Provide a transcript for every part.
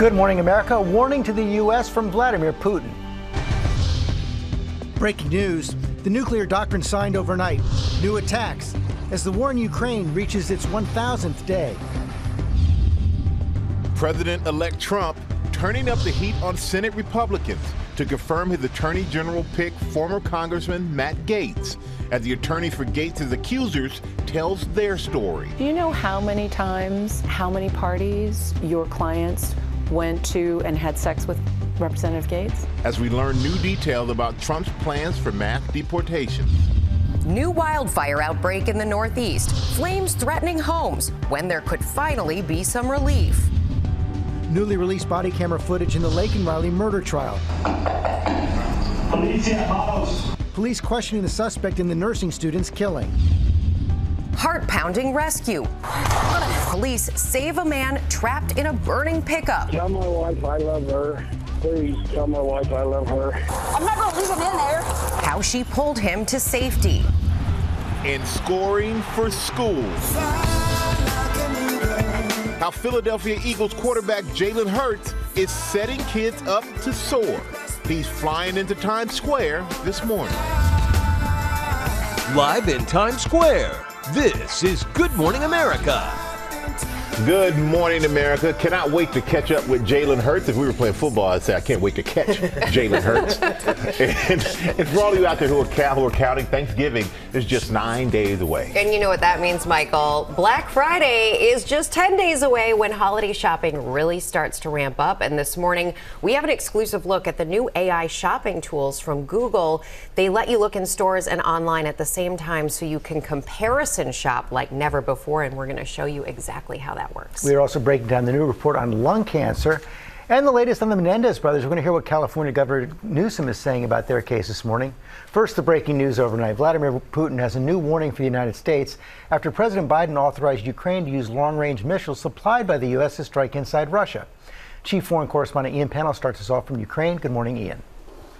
Good morning, America. A warning to the U.S. from Vladimir Putin. Breaking news. The nuclear doctrine signed overnight. New attacks as the war in Ukraine reaches its 1,000th day. President-elect Trump turning up the heat on Senate Republicans to confirm his Attorney General pick, former Congressman Matt Gaetz, as the attorney for Gaetz's accusers tells their story. Do you know how many times, how many parties your clients went to and had sex with Representative Gaetz? As we learn new details about Trump's plans for mass deportations. New wildfire outbreak in the Northeast. Flames threatening homes when there could finally be some relief. Newly released body camera footage in the Lake and Riley murder trial. Police questioning the suspect in the nursing student's killing. Heart-pounding rescue. Police save a man trapped in a burning pickup. Tell my wife I love her. Please tell my wife I love her. I'm not going to leave him in there. How she pulled him to safety. And scoring for schools. How Philadelphia Eagles quarterback Jalen Hurts is setting kids up to soar. He's flying into Times Square this morning. Live in Times Square, this is Good Morning America. Good morning, America. Cannot wait to catch up with Jalen Hurts. If we were playing football, I'd say I can't wait to catch Jalen Hurts. and for all of you out there who are counting, Thanksgiving is just 9 days away. And you know what that means, Michael. Black Friday is just 10 days away when holiday shopping really starts to ramp up. And this morning, we have an exclusive look at the new AI shopping tools from Google. They let you look in stores and online at the same time so you can comparison shop like never before. And we're going to show you exactly how that works. We are also breaking down the new report on lung cancer and the latest on the Menendez brothers. We're going to hear what California Governor Newsom is saying about their case this morning. First, the breaking news overnight. Vladimir Putin has a new warning for the United States after President Biden authorized Ukraine to use long-range missiles supplied by the U.S. to strike inside Russia. Chief Foreign Correspondent Ian Pannell starts us off from Ukraine. Good morning, Ian.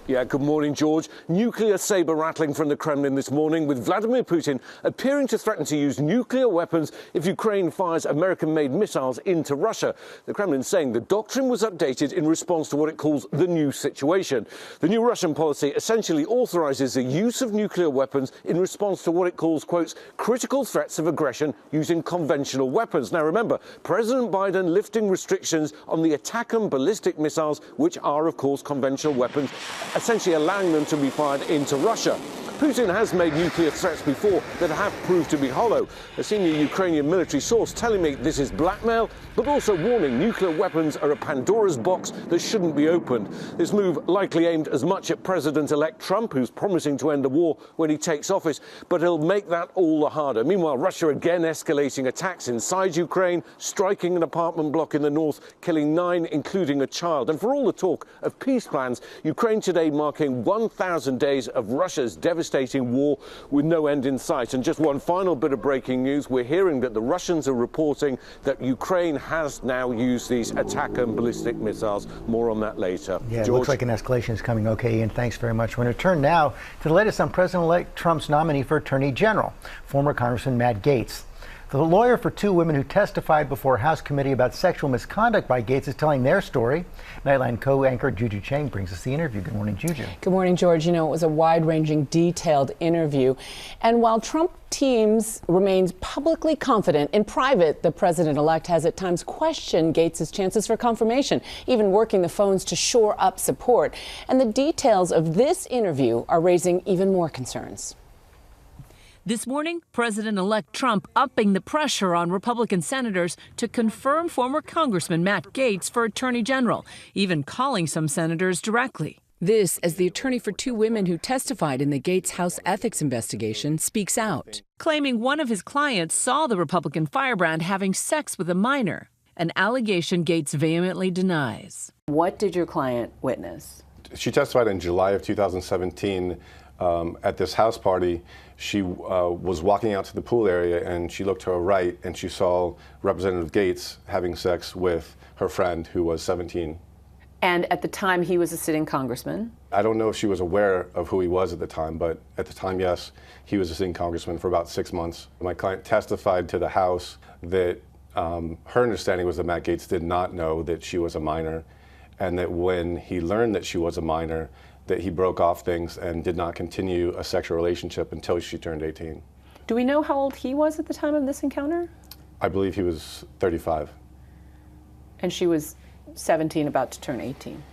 Yeah, good morning, George. Nuclear saber rattling from the Kremlin this morning, with Vladimir Putin appearing to threaten to use nuclear weapons if Ukraine fires American-made missiles into Russia. The Kremlin saying the doctrine was updated in response to what it calls the new situation. The new Russian policy essentially authorizes the use of nuclear weapons in response to what it calls, quotes, critical threats of aggression using conventional weapons. Now, remember, President Biden lifting restrictions on the ATACMS ballistic missiles, which are, of course, conventional weapons, essentially allowing them to be fired into Russia. Putin has made nuclear threats before that have proved to be hollow. A senior Ukrainian military source telling me this is blackmail, but also warning nuclear weapons are a Pandora's box that shouldn't be opened. This move likely aimed as much at President-elect Trump, who's promising to end the war when he takes office, but he'll make that all the harder. Meanwhile, Russia again escalating attacks inside Ukraine, striking an apartment block in the north, killing 9, including a child. And for all the talk of peace plans, Ukraine today marking 1,000 days of Russia's devastating war with no end in sight. And just one final bit of breaking news. We're hearing that the Russians are reporting that Ukraine has now used these ATACMS ballistic missiles. More on that later. Yeah, it George? looks like an escalation is coming. Okay, Ian, thanks very much. We're going to turn now to the latest on President-elect Trump's nominee for Attorney General, former Congressman Matt Gaetz. The lawyer for 2 women who testified before a House committee about sexual misconduct by Gaetz is telling their story. Nightline co-anchor Juju Chang brings us the interview. Good morning, Juju. Good morning, George. You know, it was a wide-ranging, detailed interview. And while Trump teams remains publicly confident, in private, the president-elect has at times questioned Gaetz's chances for confirmation, even working the phones to shore up support. And the details of this interview are raising even more concerns. This morning, President-elect Trump upping the pressure on Republican senators to confirm former Congressman Matt Gaetz for Attorney General, even calling some senators directly. This as the attorney for 2 women who testified in the Gaetz House ethics investigation speaks out, claiming one of his clients saw the Republican firebrand having sex with a minor, an allegation Gaetz vehemently denies. What did your client witness? She testified in July of 2017 at this house party. She was walking out to the pool area and she looked to her right and she saw Representative Gaetz having sex with her friend who was 17. And at the time, he was a sitting congressman? I don't know if she was aware of who he was at the time, but at the time, yes, he was a sitting congressman for about 6 months. My client testified to the House that her understanding was that Matt Gaetz did not know that she was a minor, and that when he learned that she was a minor, that he broke off things and did not continue a sexual relationship until she turned 18. Do we know how old he was at the time of this encounter? I believe he was 35. And she was 17, about to turn 18,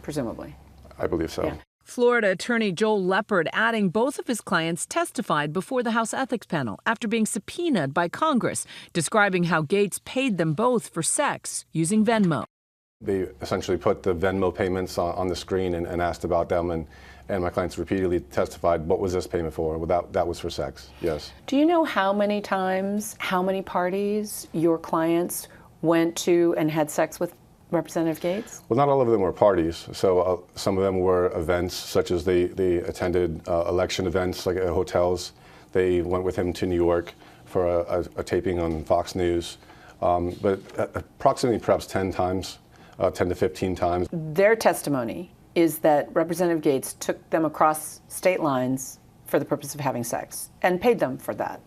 presumably. I believe so. Yeah. Florida Attorney Joel Leppard adding both of his clients testified before the House Ethics Panel after being subpoenaed by Congress, describing how Gaetz paid them both for sex using Venmo. They essentially put the Venmo payments on the screen and asked about them, and my clients repeatedly testified, what was this payment for? Well, that was for sex, yes. Do you know how many times, how many parties your clients went to and had sex with Representative Gaetz? Well, not all of them were parties. So some of them were events, such as they attended election events, like at hotels. They went with him to New York for a taping on Fox News, but approximately perhaps 10 times, 10 to 15 times. Their testimony is that Representative Gaetz took them across state lines for the purpose of having sex and paid them for that.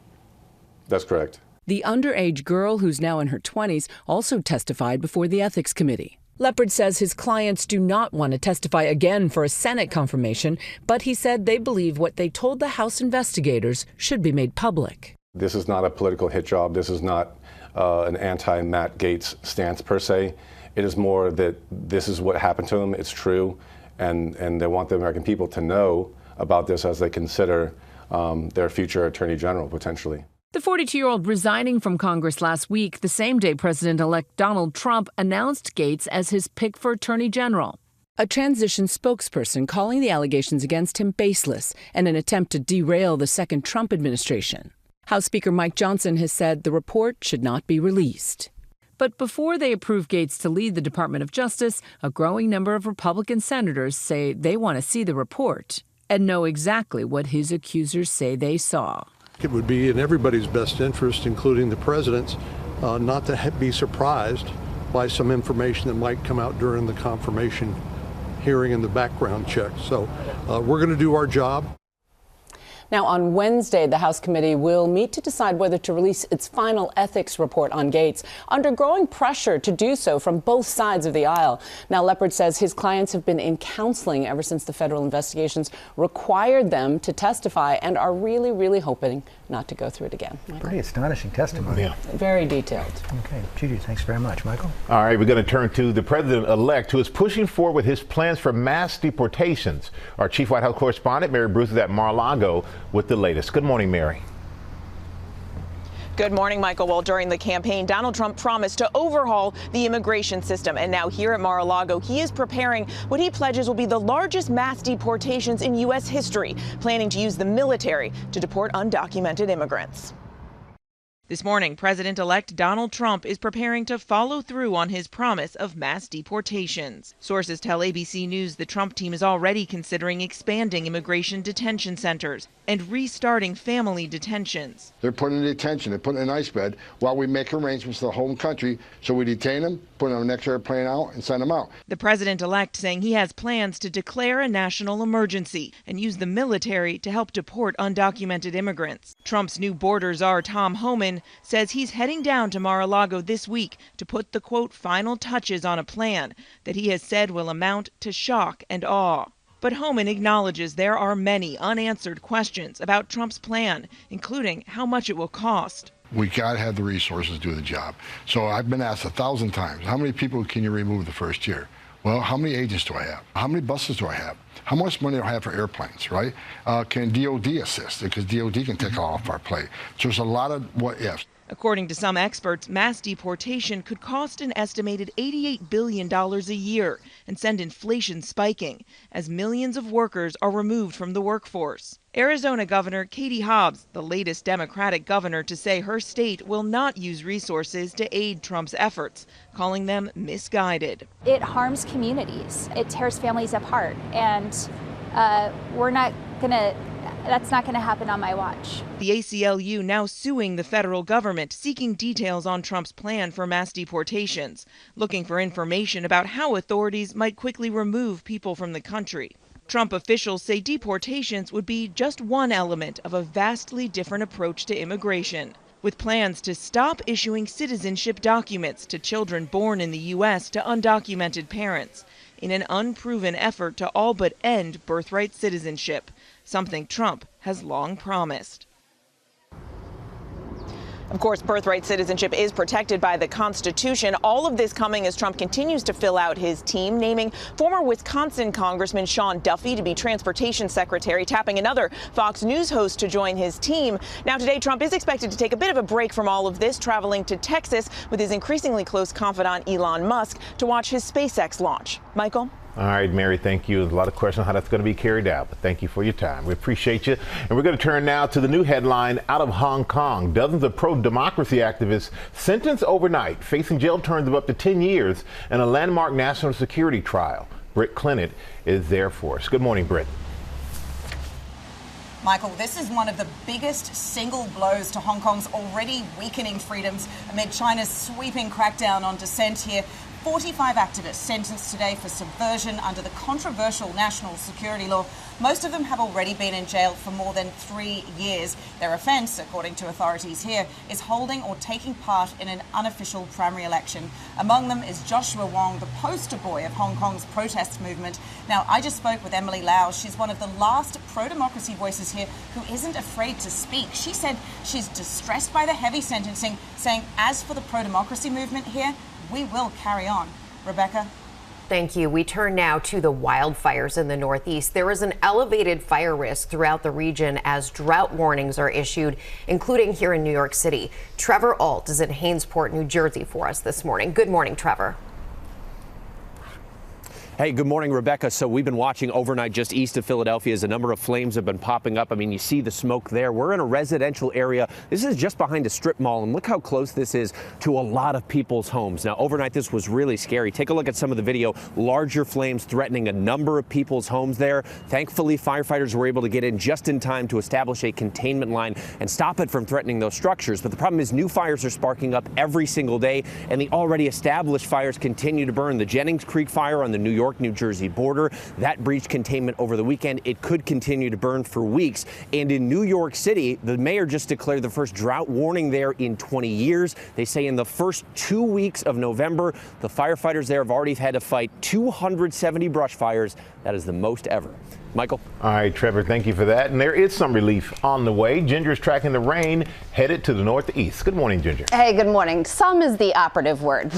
That's correct. The underage girl, who's now in her 20s, also testified before the Ethics Committee. Leppard says his clients do not want to testify again for a Senate confirmation, but he said they believe what they told the House investigators should be made public. This is not a political hit job. This is not an anti-Matt Gaetz stance per se. It is more that this is what happened to him. It's true, and they want the American people to know about this as they consider their future attorney general, potentially. The 42-year-old resigning from Congress last week, the same day President-elect Donald Trump announced Gaetz as his pick for attorney general. A transition spokesperson calling the allegations against him baseless and an attempt to derail the second Trump administration. House Speaker Mike Johnson has said the report should not be released. But before they approve Gaetz to lead the Department of Justice, a growing number of Republican senators say they want to see the report and know exactly what his accusers say they saw. It would be in everybody's best interest, including the president's, not to be surprised by some information that might come out during the confirmation hearing and the background check. So we're going to do our job. Now, on Wednesday, the House committee will meet to decide whether to release its final ethics report on Gaetz, under growing pressure to do so from both sides of the aisle. Now, Leppard says his clients have been in counseling ever since the federal investigations required them to testify and are really, really hoping not to go through it again. Michael? Pretty astonishing testimony. Yeah. Very detailed. Okay, Judy, thanks very much. Michael? All right, we're going to turn to the president-elect, who is pushing forward with his plans for mass deportations. Our chief White House correspondent, Mary Bruce, is at Mar-a-Lago with the latest. Good morning, Mary. Good morning, Michael. Well, during the campaign, Donald Trump promised to overhaul the immigration system. And now here at Mar-a-Lago, he is preparing what he pledges will be the largest mass deportations in U.S. history, planning to use the military to deport undocumented immigrants. This morning, President-elect Donald Trump is preparing to follow through on his promise of mass deportations. Sources tell ABC News the Trump team is already considering expanding immigration detention centers and restarting family detentions. They're put in detention, they're put in an ice bed while we make arrangements for the home country. So we detain them, put them on the next airplane out, and send them out. The president-elect saying he has plans to declare a national emergency and use the military to help deport undocumented immigrants. Trump's new border czar, Tom Homan, says he's heading down to Mar-a-Lago this week to put the, quote, final touches on a plan that he has said will amount to shock and awe. But Homan acknowledges there are many unanswered questions about Trump's plan, including how much it will cost. We got to have the resources to do the job. So I've been asked 1,000 times, how many people can you remove the first year? Well, how many agents do I have? How many buses do I have? How much money do I have for airplanes, right? Can DOD assist? Because DOD can take off our plate. So there's a lot of what ifs. According to some experts, mass deportation could cost an estimated $88 billion a year and send inflation spiking as millions of workers are removed from the workforce. Arizona Governor Katie Hobbs, the latest Democratic governor to say her state will not use resources to aid Trump's efforts, calling them misguided. It harms communities. It tears families apart. And that's not going to happen on my watch. The ACLU now suing the federal government, seeking details on Trump's plan for mass deportations, looking for information about how authorities might quickly remove people from the country. Trump officials say deportations would be just one element of a vastly different approach to immigration. with plans to stop issuing citizenship documents to children born in the U.S. to undocumented parents in an unproven effort to all but end birthright citizenship, something Trump has long promised. Of course, birthright citizenship is protected by the Constitution. All of this coming as Trump continues to fill out his team, naming former Wisconsin Congressman Sean Duffy to be transportation secretary, tapping another Fox News host to join his team. Now, today, Trump is expected to take a bit of a break from all of this, traveling to Texas with his increasingly close confidant Elon Musk to watch his SpaceX launch. Michael? All right, Mary, thank you. There's a lot of questions on how that's going to be carried out, but thank you for your time. We appreciate you. And we're going to turn now to the new headline out of Hong Kong. Dozens of pro-democracy activists sentenced overnight, facing jail terms of up to 10 years in a landmark national security trial. Britt Clinton is there for us. Good morning, Britt. Michael, this is one of the biggest single blows to Hong Kong's already weakening freedoms amid China's sweeping crackdown on dissent here. 45 activists sentenced today for subversion under the controversial national security law. Most of them have already been in jail for more than 3 years. Their offence, according to authorities here, is holding or taking part in an unofficial primary election. Among them is Joshua Wong, the poster boy of Hong Kong's protest movement. Now, I just spoke with Emily Lau. She's one of the last pro-democracy voices here who isn't afraid to speak. She said she's distressed by the heavy sentencing, saying, as for the pro-democracy movement here, we will carry on. Rebecca? Thank you. We turn now to the wildfires in the Northeast. There is an elevated fire risk throughout the region as drought warnings are issued, including here in New York City. Trevor Ault is in Hainesport, New Jersey for us this morning. Good morning, Trevor. Hey, good morning, Rebecca. So we've been watching overnight just east of Philadelphia as a number of flames have been popping up. I mean, you see the smoke there. We're in a residential area. This is just behind a strip mall, and look how close this is to a lot of people's homes. Now, overnight, this was really scary. Take a look at some of the video. Larger flames threatening a number of people's homes there. Thankfully, firefighters were able to get in just in time to establish a containment line and stop it from threatening those structures. But the problem is new fires are sparking up every single day, and the already established fires continue to burn. The Jennings Creek fire on the New York-New Jersey border, that breached containment over the weekend. It could continue to burn for weeks. And in New York City, the mayor just declared the first drought warning there in 20 years. They say in the first 2 weeks of November, the firefighters there have already had to fight 270 brush fires. That is the most ever. Michael? All right, Trevor, thank you for that. And there is some relief on the way. Ginger is tracking the rain headed to the northeast. Good morning, Ginger. Hey, good morning. Some is the operative word.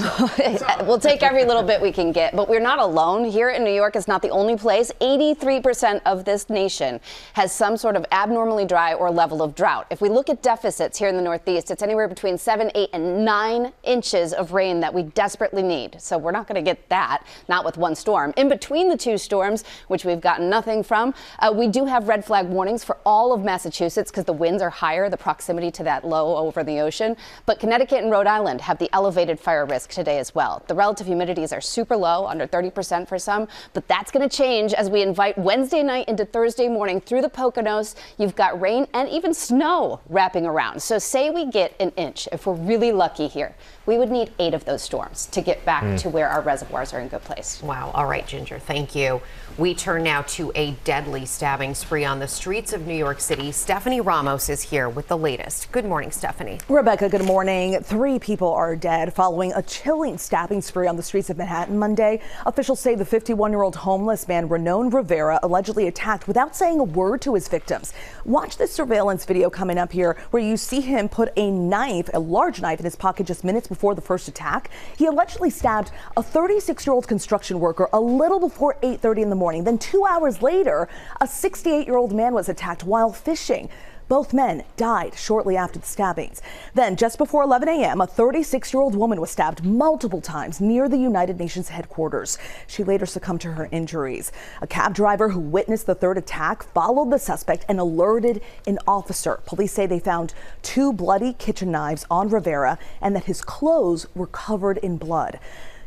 We'll take every little bit we can get, but we're not alone. Here in New York is not the only place. 83% of this nation has some sort of abnormally dry or level of drought. If we look at deficits here in the northeast, it's anywhere between 7, 8, and 9 inches of rain that we desperately need. So we're not going to get that, not with one storm. In between the two storms, which we've gotten nothing from, we do have red flag warnings for all of Massachusetts because the winds are higher, the proximity to that low over the ocean. But Connecticut and Rhode Island have the elevated fire risk today as well. The relative humidities are super low, under 30% for some, but that's going to change as we invite Wednesday night into Thursday morning through the Poconos. You've got rain and even snow wrapping around. So say we get an inch, if we're really lucky here, we would need 8 of those storms to get back to where our reservoirs are in good place. Wow. All right, Ginger, thank you. We turn now to a deadly stabbing spree on the streets of New York City. Stephanie Ramos is here with the latest. Good morning, Stephanie. Rebecca, good morning. 3 people are dead following a chilling stabbing spree on the streets of Manhattan Monday. Officials say the 51-year-old homeless man, Ramon Rivera, allegedly attacked without saying a word to his victims. Watch this surveillance video coming up here where you see him put a knife, a large knife, in his pocket just minutes before the first attack. He allegedly stabbed a 36-year-old construction worker a little before 8:30 in the morning. Then 2 hours later, a 68-year-old man was attacked while fishing. Both men died shortly after the stabbings. Then, just before 11 a.m., a 36-year-old woman was stabbed multiple times near the United Nations headquarters. She later succumbed to her injuries. A cab driver who witnessed the third attack followed the suspect and alerted an officer. Police say they found 2 bloody kitchen knives on Rivera and that his clothes were covered in blood.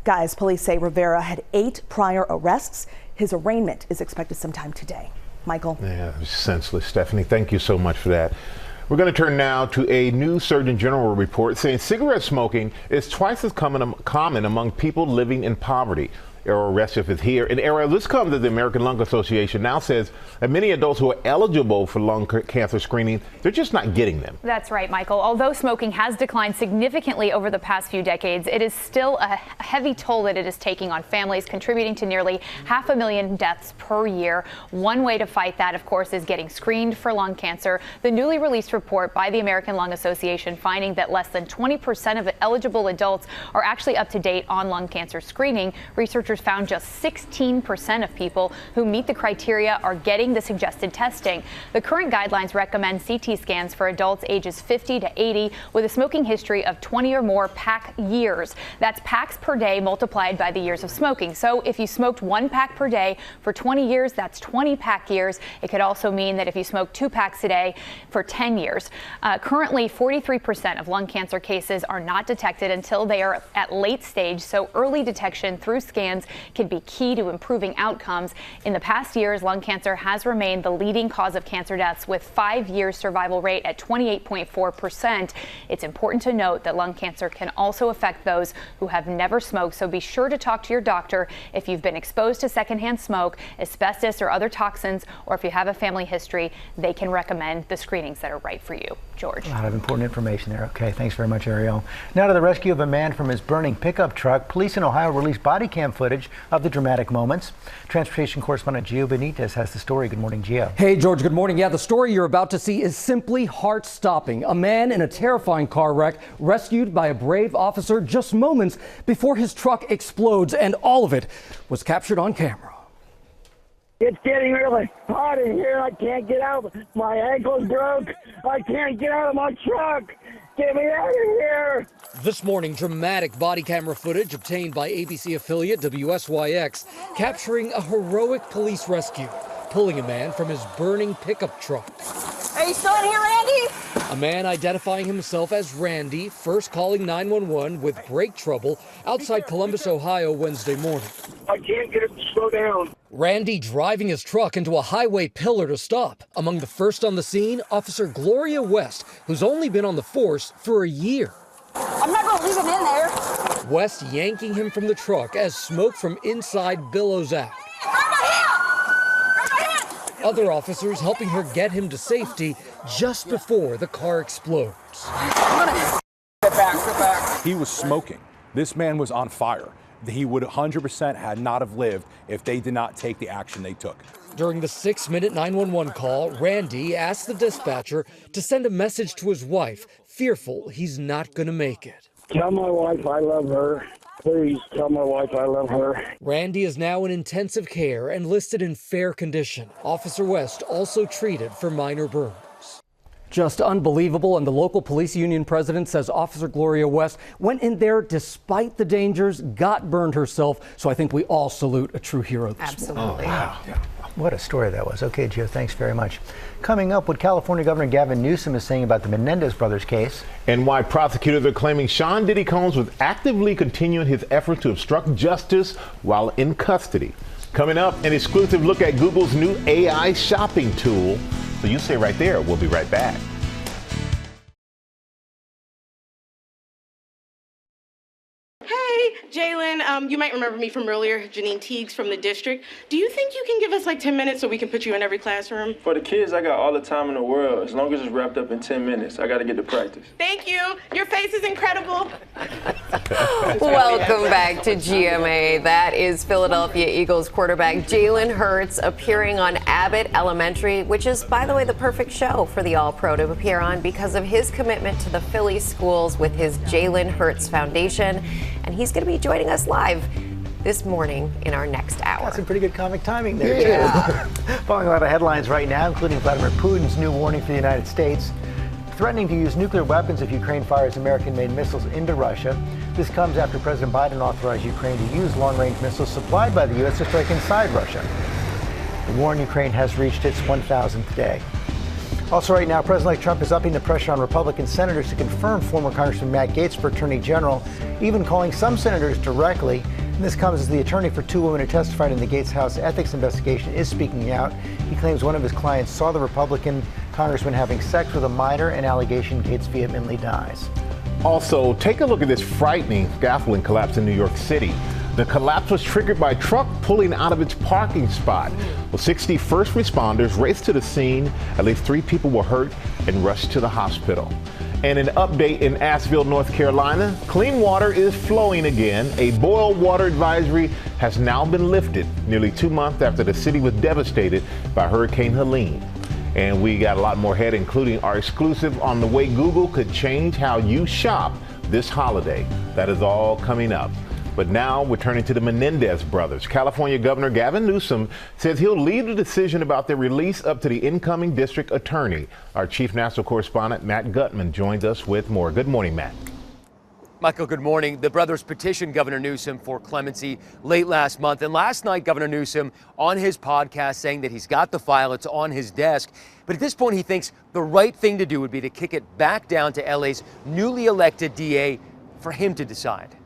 Guys, police say Rivera had 8 prior arrests. His arraignment is expected sometime today. Michael? Yeah, it was senseless, Stephanie. Thank you so much for that. We're going to turn now to a new Surgeon General report saying cigarette smoking is twice as common among people living in poverty. Ariel Resniff is here. And Ariel, this comes as the American Lung Association now says that many adults who are eligible for lung cancer screening, they're just not getting them. That's right, Michael. Although smoking has declined significantly over the past few decades, it is still a heavy toll that it is taking on families, contributing to nearly 500,000 deaths per year. One way to fight that, of course, is getting screened for lung cancer. The newly released report by the American Lung Association finding that less than 20% of eligible adults are actually up to date on lung cancer screening. Researchers found just 16% of people who meet the criteria are getting the suggested testing. The current guidelines recommend CT scans for adults ages 50 to 80 with a smoking history of 20 or more pack years. That's packs per day multiplied by the years of smoking. So if you smoked 1 pack per day for 20 years, that's 20 pack years. It could also mean that if you smoke 2 packs a day for 10 years. Currently, 43% of lung cancer cases are not detected until they are at late stage, so early detection through scans can be key to improving outcomes. In the past years, lung cancer has remained the leading cause of cancer deaths with 5-year survival rate at 28.4%. It's important to note that lung cancer can also affect those who have never smoked, so be sure to talk to your doctor if you've been exposed to secondhand smoke, asbestos or other toxins, or if you have a family history. They can recommend the screenings that are right for you. George. A lot of important information there. Okay, thanks very much, Ariel. Now to the rescue of a man from his burning pickup truck. Police in Ohio released body cam footage of the dramatic moments. Transportation correspondent Gio Benitez has the story. Good morning, Gio. Hey, George, good morning. Yeah, the story you're about to see is simply heart-stopping. A man in a terrifying car wreck rescued by a brave officer just moments before his truck explodes, and all of it was captured on camera. It's getting really hot in here. I can't get out. My ankle's broke. I can't get out of my truck. Get me out of here. This morning, dramatic body camera footage obtained by ABC affiliate WSYX capturing a heroic police rescue, pulling a man from his burning pickup truck. Are you still in here, Randy? A man identifying himself as Randy, first calling 911 with brake trouble outside Columbus, Ohio, Wednesday morning. I can't get it to slow down. Randy driving his truck into a highway pillar to stop. Among the first on the scene, Officer Gloria West, who's only been on the force for a year. I'm not going to leave him in there. West yanking him from the truck as smoke from inside billows out. Other officers helping her get him to safety just before the car explodes. Sit back. He was smoking. This man was on fire. He would 100% had not have lived if they did not take the action they took. During the 6-minute 911 call, Randy asked the dispatcher to send a message to his wife, fearful he's not going to make it. Tell my wife I love her. Please tell my wife I love her. Randy is now in intensive care and listed in fair condition. Officer West also treated for minor burns. Just unbelievable, and the local police union president says Officer Gloria West went in there despite the dangers, got burned herself, so I think we all salute a true hero this morning. Oh, wow. What a story that was. Okay, Gio, thanks very much. Coming up, what California Governor Gavin Newsom is saying about the Menendez brothers case. And why prosecutors are claiming Sean Diddy Combs was actively continuing his effort to obstruct justice while in custody. Coming up, an exclusive look at Google's new AI shopping tool. So you stay right there. We'll be right back. Hey, Jalen, you might remember me from earlier, Janine Teagues from the district. Do you think you can give us like 10 minutes so we can put you in every classroom? For the kids, I got all the time in the world. As long as it's wrapped up in 10 minutes, I got to get to practice. Thank you. Your face is incredible. Welcome back to GMA. That is Philadelphia Eagles quarterback Jalen Hurts appearing on Abbott Elementary, which is, by the way, the perfect show for the All-Pro to appear on because of his commitment to the Philly schools with his Jalen Hurts Foundation. And he's going to be joining us live this morning in our next hour. That's some pretty good comic timing there, too. Following a lot of headlines right now, including Vladimir Putin's new warning for the United States, threatening to use nuclear weapons if Ukraine fires American-made missiles into Russia. This comes after President Biden authorized Ukraine to use long-range missiles supplied by the U.S. to strike inside Russia. The war in Ukraine has reached its 1,000th day. Also right now, President-elect Trump is upping the pressure on Republican senators to confirm former Congressman Matt Gaetz for Attorney General, even calling some senators directly. And this comes as the attorney for 2 women who testified in the Gaetz House ethics investigation is speaking out. He claims one of his clients saw the Republican congressman having sex with a minor, an allegation Gaetz vehemently denies. Also, take a look at this frightening scaffolding collapse in New York City. The collapse was triggered by a truck pulling out of its parking spot. Well, 60 first responders raced to the scene. At least 3 people were hurt and rushed to the hospital. And an update in Asheville, North Carolina. Clean water is flowing again. A boil water advisory has now been lifted nearly 2 months after the city was devastated by Hurricane Helene. And we got a lot more ahead, including our exclusive on the way Google could change how you shop this holiday. That is all coming up. But now we're turning to the Menendez brothers. California Governor Gavin Newsom says he'll leave the decision about their release up to the incoming district attorney. Our chief national correspondent, Matt Gutman, joins us with more. Good morning, Matt. Michael, good morning. The brothers petitioned Governor Newsom for clemency late last month. And last night, Governor Newsom on his podcast saying that he's got the file, it's on his desk. But at this point, he thinks the right thing to do would be to kick it back down to LA's newly elected DA for him to decide.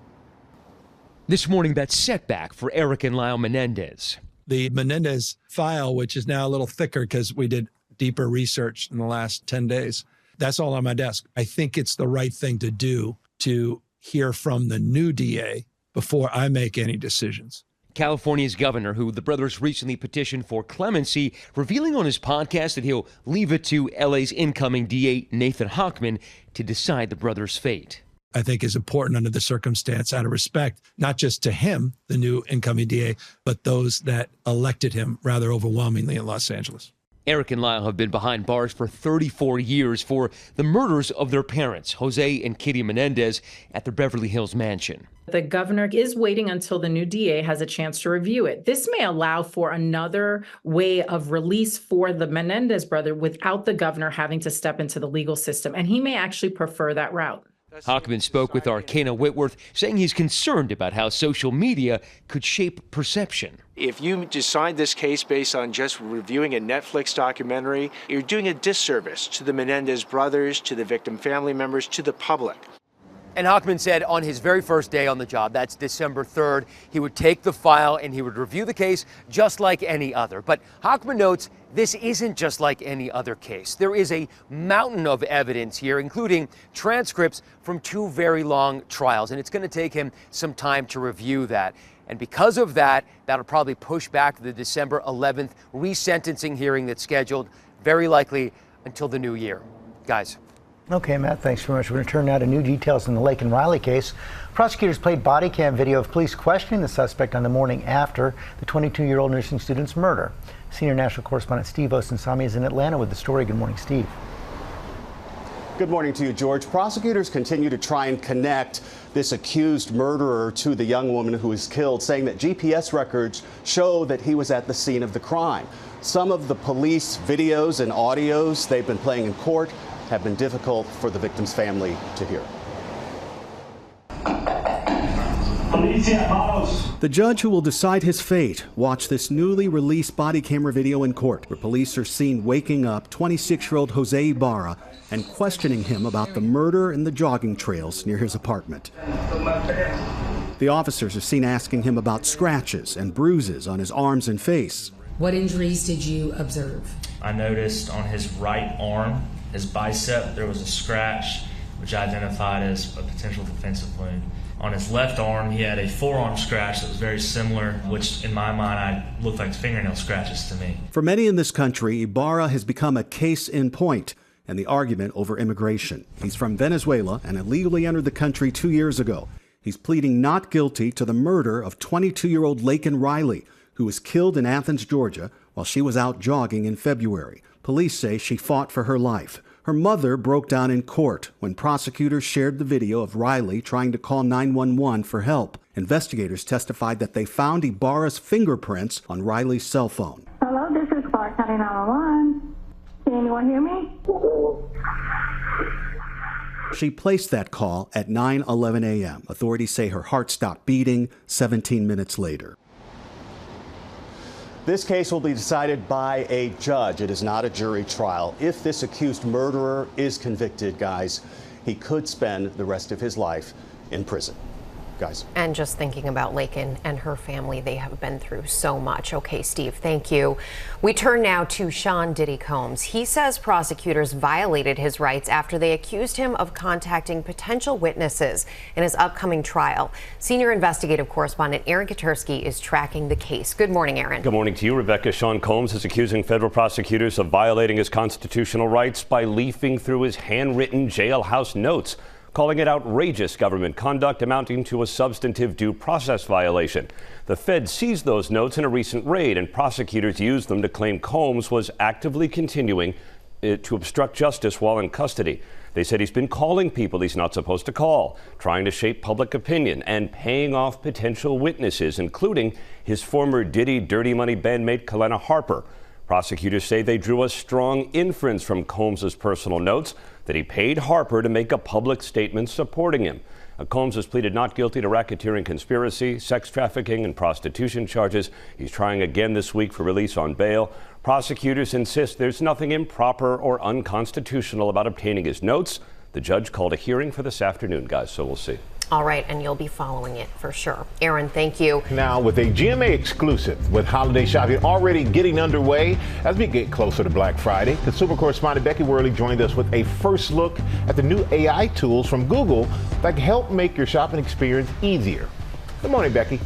This morning, that setback for Eric and Lyle Menendez. The Menendez file, which is now a little thicker because we did deeper research in the last 10 days, that's all on my desk. I think it's the right thing to do to hear from the new DA before I make any decisions. California's governor, who the brothers recently petitioned for clemency, revealing on his podcast that he'll leave it to LA's incoming DA, Nathan Hochman, to decide the brothers' fate. I think is important under the circumstance out of respect, not just to him, the new incoming DA, but those that elected him rather overwhelmingly in Los Angeles. Eric and Lyle have been behind bars for 34 years for the murders of their parents, Jose and Kitty Menendez, at their Beverly Hills mansion. The governor is waiting until the new DA has a chance to review it. This may allow for another way of release for the Menendez brother without the governor having to step into the legal system, and he may actually prefer that route. Hochman spoke with Arcana Whitworth, saying he's concerned about how social media could shape perception. If you decide this case based on just reviewing a Netflix documentary, you're doing a disservice to the Menendez brothers, to the victim family members, to the public. And Hochman said on his very first day on the job, that's December 3rd, he would take the file and he would review the case just like any other. But Hochman notes this isn't just like any other case. There is a mountain of evidence here, including transcripts from 2 very long trials, and it's going to take him some time to review that. And because of that, that'll probably push back the December 11th resentencing hearing that's scheduled, very likely until the new year. Guys. Okay, Matt, thanks very much. We're going to turn now to new details in the Lake and Riley case. Prosecutors played body cam video of police questioning the suspect on the morning after the 22-year-old nursing student's murder. Senior national correspondent Steve Osunsami is in Atlanta with the story. Good morning, Steve. Good morning to you, George. Prosecutors continue to try and connect this accused murderer to the young woman who was killed, saying that GPS records show that he was at the scene of the crime. Some of the police videos and audios they've been playing in court have been difficult for the victim's family to hear. The judge who will decide his fate watched this newly released body camera video in court, where police are seen waking up 26-year-old Jose Ibarra and questioning him about the murder in the jogging trails near his apartment. The officers are seen asking him about scratches and bruises on his arms and face. What injuries did you observe? I noticed on his right arm, his bicep, there was a scratch, which I identified as a potential defensive wound. On his left arm, he had a forearm scratch that was very similar, which in my mind, looked like fingernail scratches to me. For many in this country, Ibarra has become a case in point in the argument over immigration. He's from Venezuela and illegally entered the country 2 years ago. He's pleading not guilty to the murder of 22-year-old Laken Riley, who was killed in Athens, Georgia, while she was out jogging in February. Police say she fought for her life. Her mother broke down in court when prosecutors shared the video of Riley trying to call 911 for help. Investigators testified that they found Ibarra's fingerprints on Riley's cell phone. Hello, this is Clark County 911. Can anyone hear me? She placed that call at 9:11 a.m. Authorities say her heart stopped beating 17 minutes later. This case will be decided by a judge. It is not a jury trial. If this accused murderer is convicted, guys, he could spend the rest of his life in prison. guys. And just thinking about Lakin and her family, they have been through so much. Okay, Steve, thank you. We turn now to Sean Diddy Combs. He says prosecutors violated his rights after they accused him of contacting potential witnesses in his upcoming trial. Senior investigative correspondent Aaron Katersky is tracking the case. Good morning, Aaron. Good morning to you, Rebecca. Sean Combs is accusing federal prosecutors of violating his constitutional rights by leafing through his handwritten jailhouse notes, calling it outrageous government conduct amounting to a substantive due process violation. The Fed seized those notes in a recent raid, and prosecutors used them to claim Combs was actively continuing to obstruct justice while in custody. They said he's been calling people he's not supposed to call, trying to shape public opinion, and paying off potential witnesses, including his former Diddy Dirty Money bandmate Kalena Harper. Prosecutors say they drew a strong inference from Combs' personal notes that he paid Harper to make a public statement supporting him. Combs has pleaded not guilty to racketeering conspiracy, sex trafficking, and prostitution charges. He's trying again this week for release on bail. Prosecutors insist there's nothing improper or unconstitutional about obtaining his notes. The judge called a hearing for this afternoon, guys, so we'll see. All right, and you'll be following it for sure. Aaron, thank you. Now, with a GMA exclusive, with holiday shopping already getting underway as we get closer to Black Friday, consumer correspondent Becky Worley joined us with a first look at the new AI tools from Google that can help make your shopping experience easier. Good morning, Becky.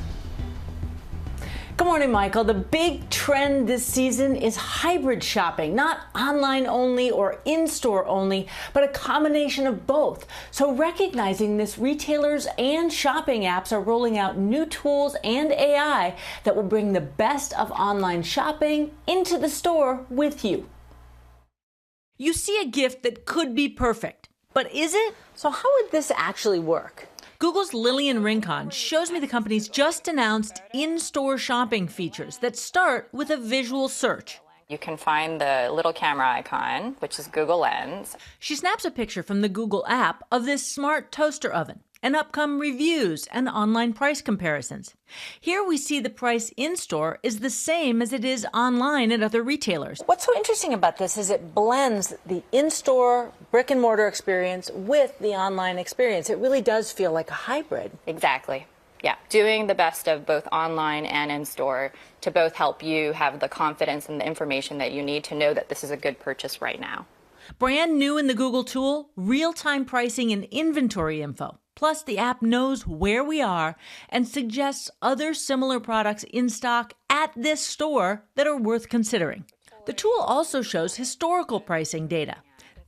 Good morning, Michael. The big trend this season is hybrid shopping, not online only or in-store only, but a combination of both. So recognizing this, retailers and shopping apps are rolling out new tools and AI that will bring the best of online shopping into the store with you. You see a gift that could be perfect, but is it? So how would this actually work? Google's Lillian Rincon shows me the company's just announced in-store shopping features that start with a visual search. You can find the little camera icon, which is Google Lens. She snaps a picture from the Google app of this smart toaster oven, and up come reviews and online price comparisons. Here we see the price in-store is the same as it is online at other retailers. What's so interesting about this is it blends the in-store brick-and-mortar experience with the online experience. It really does feel like a hybrid. Exactly. Yeah, doing the best of both online and in-store to both help you have the confidence and the information that you need to know that this is a good purchase right now. Brand new in the Google tool, real-time pricing and inventory info. Plus, the app knows where we are and suggests other similar products in stock at this store that are worth considering. The tool also shows historical pricing data.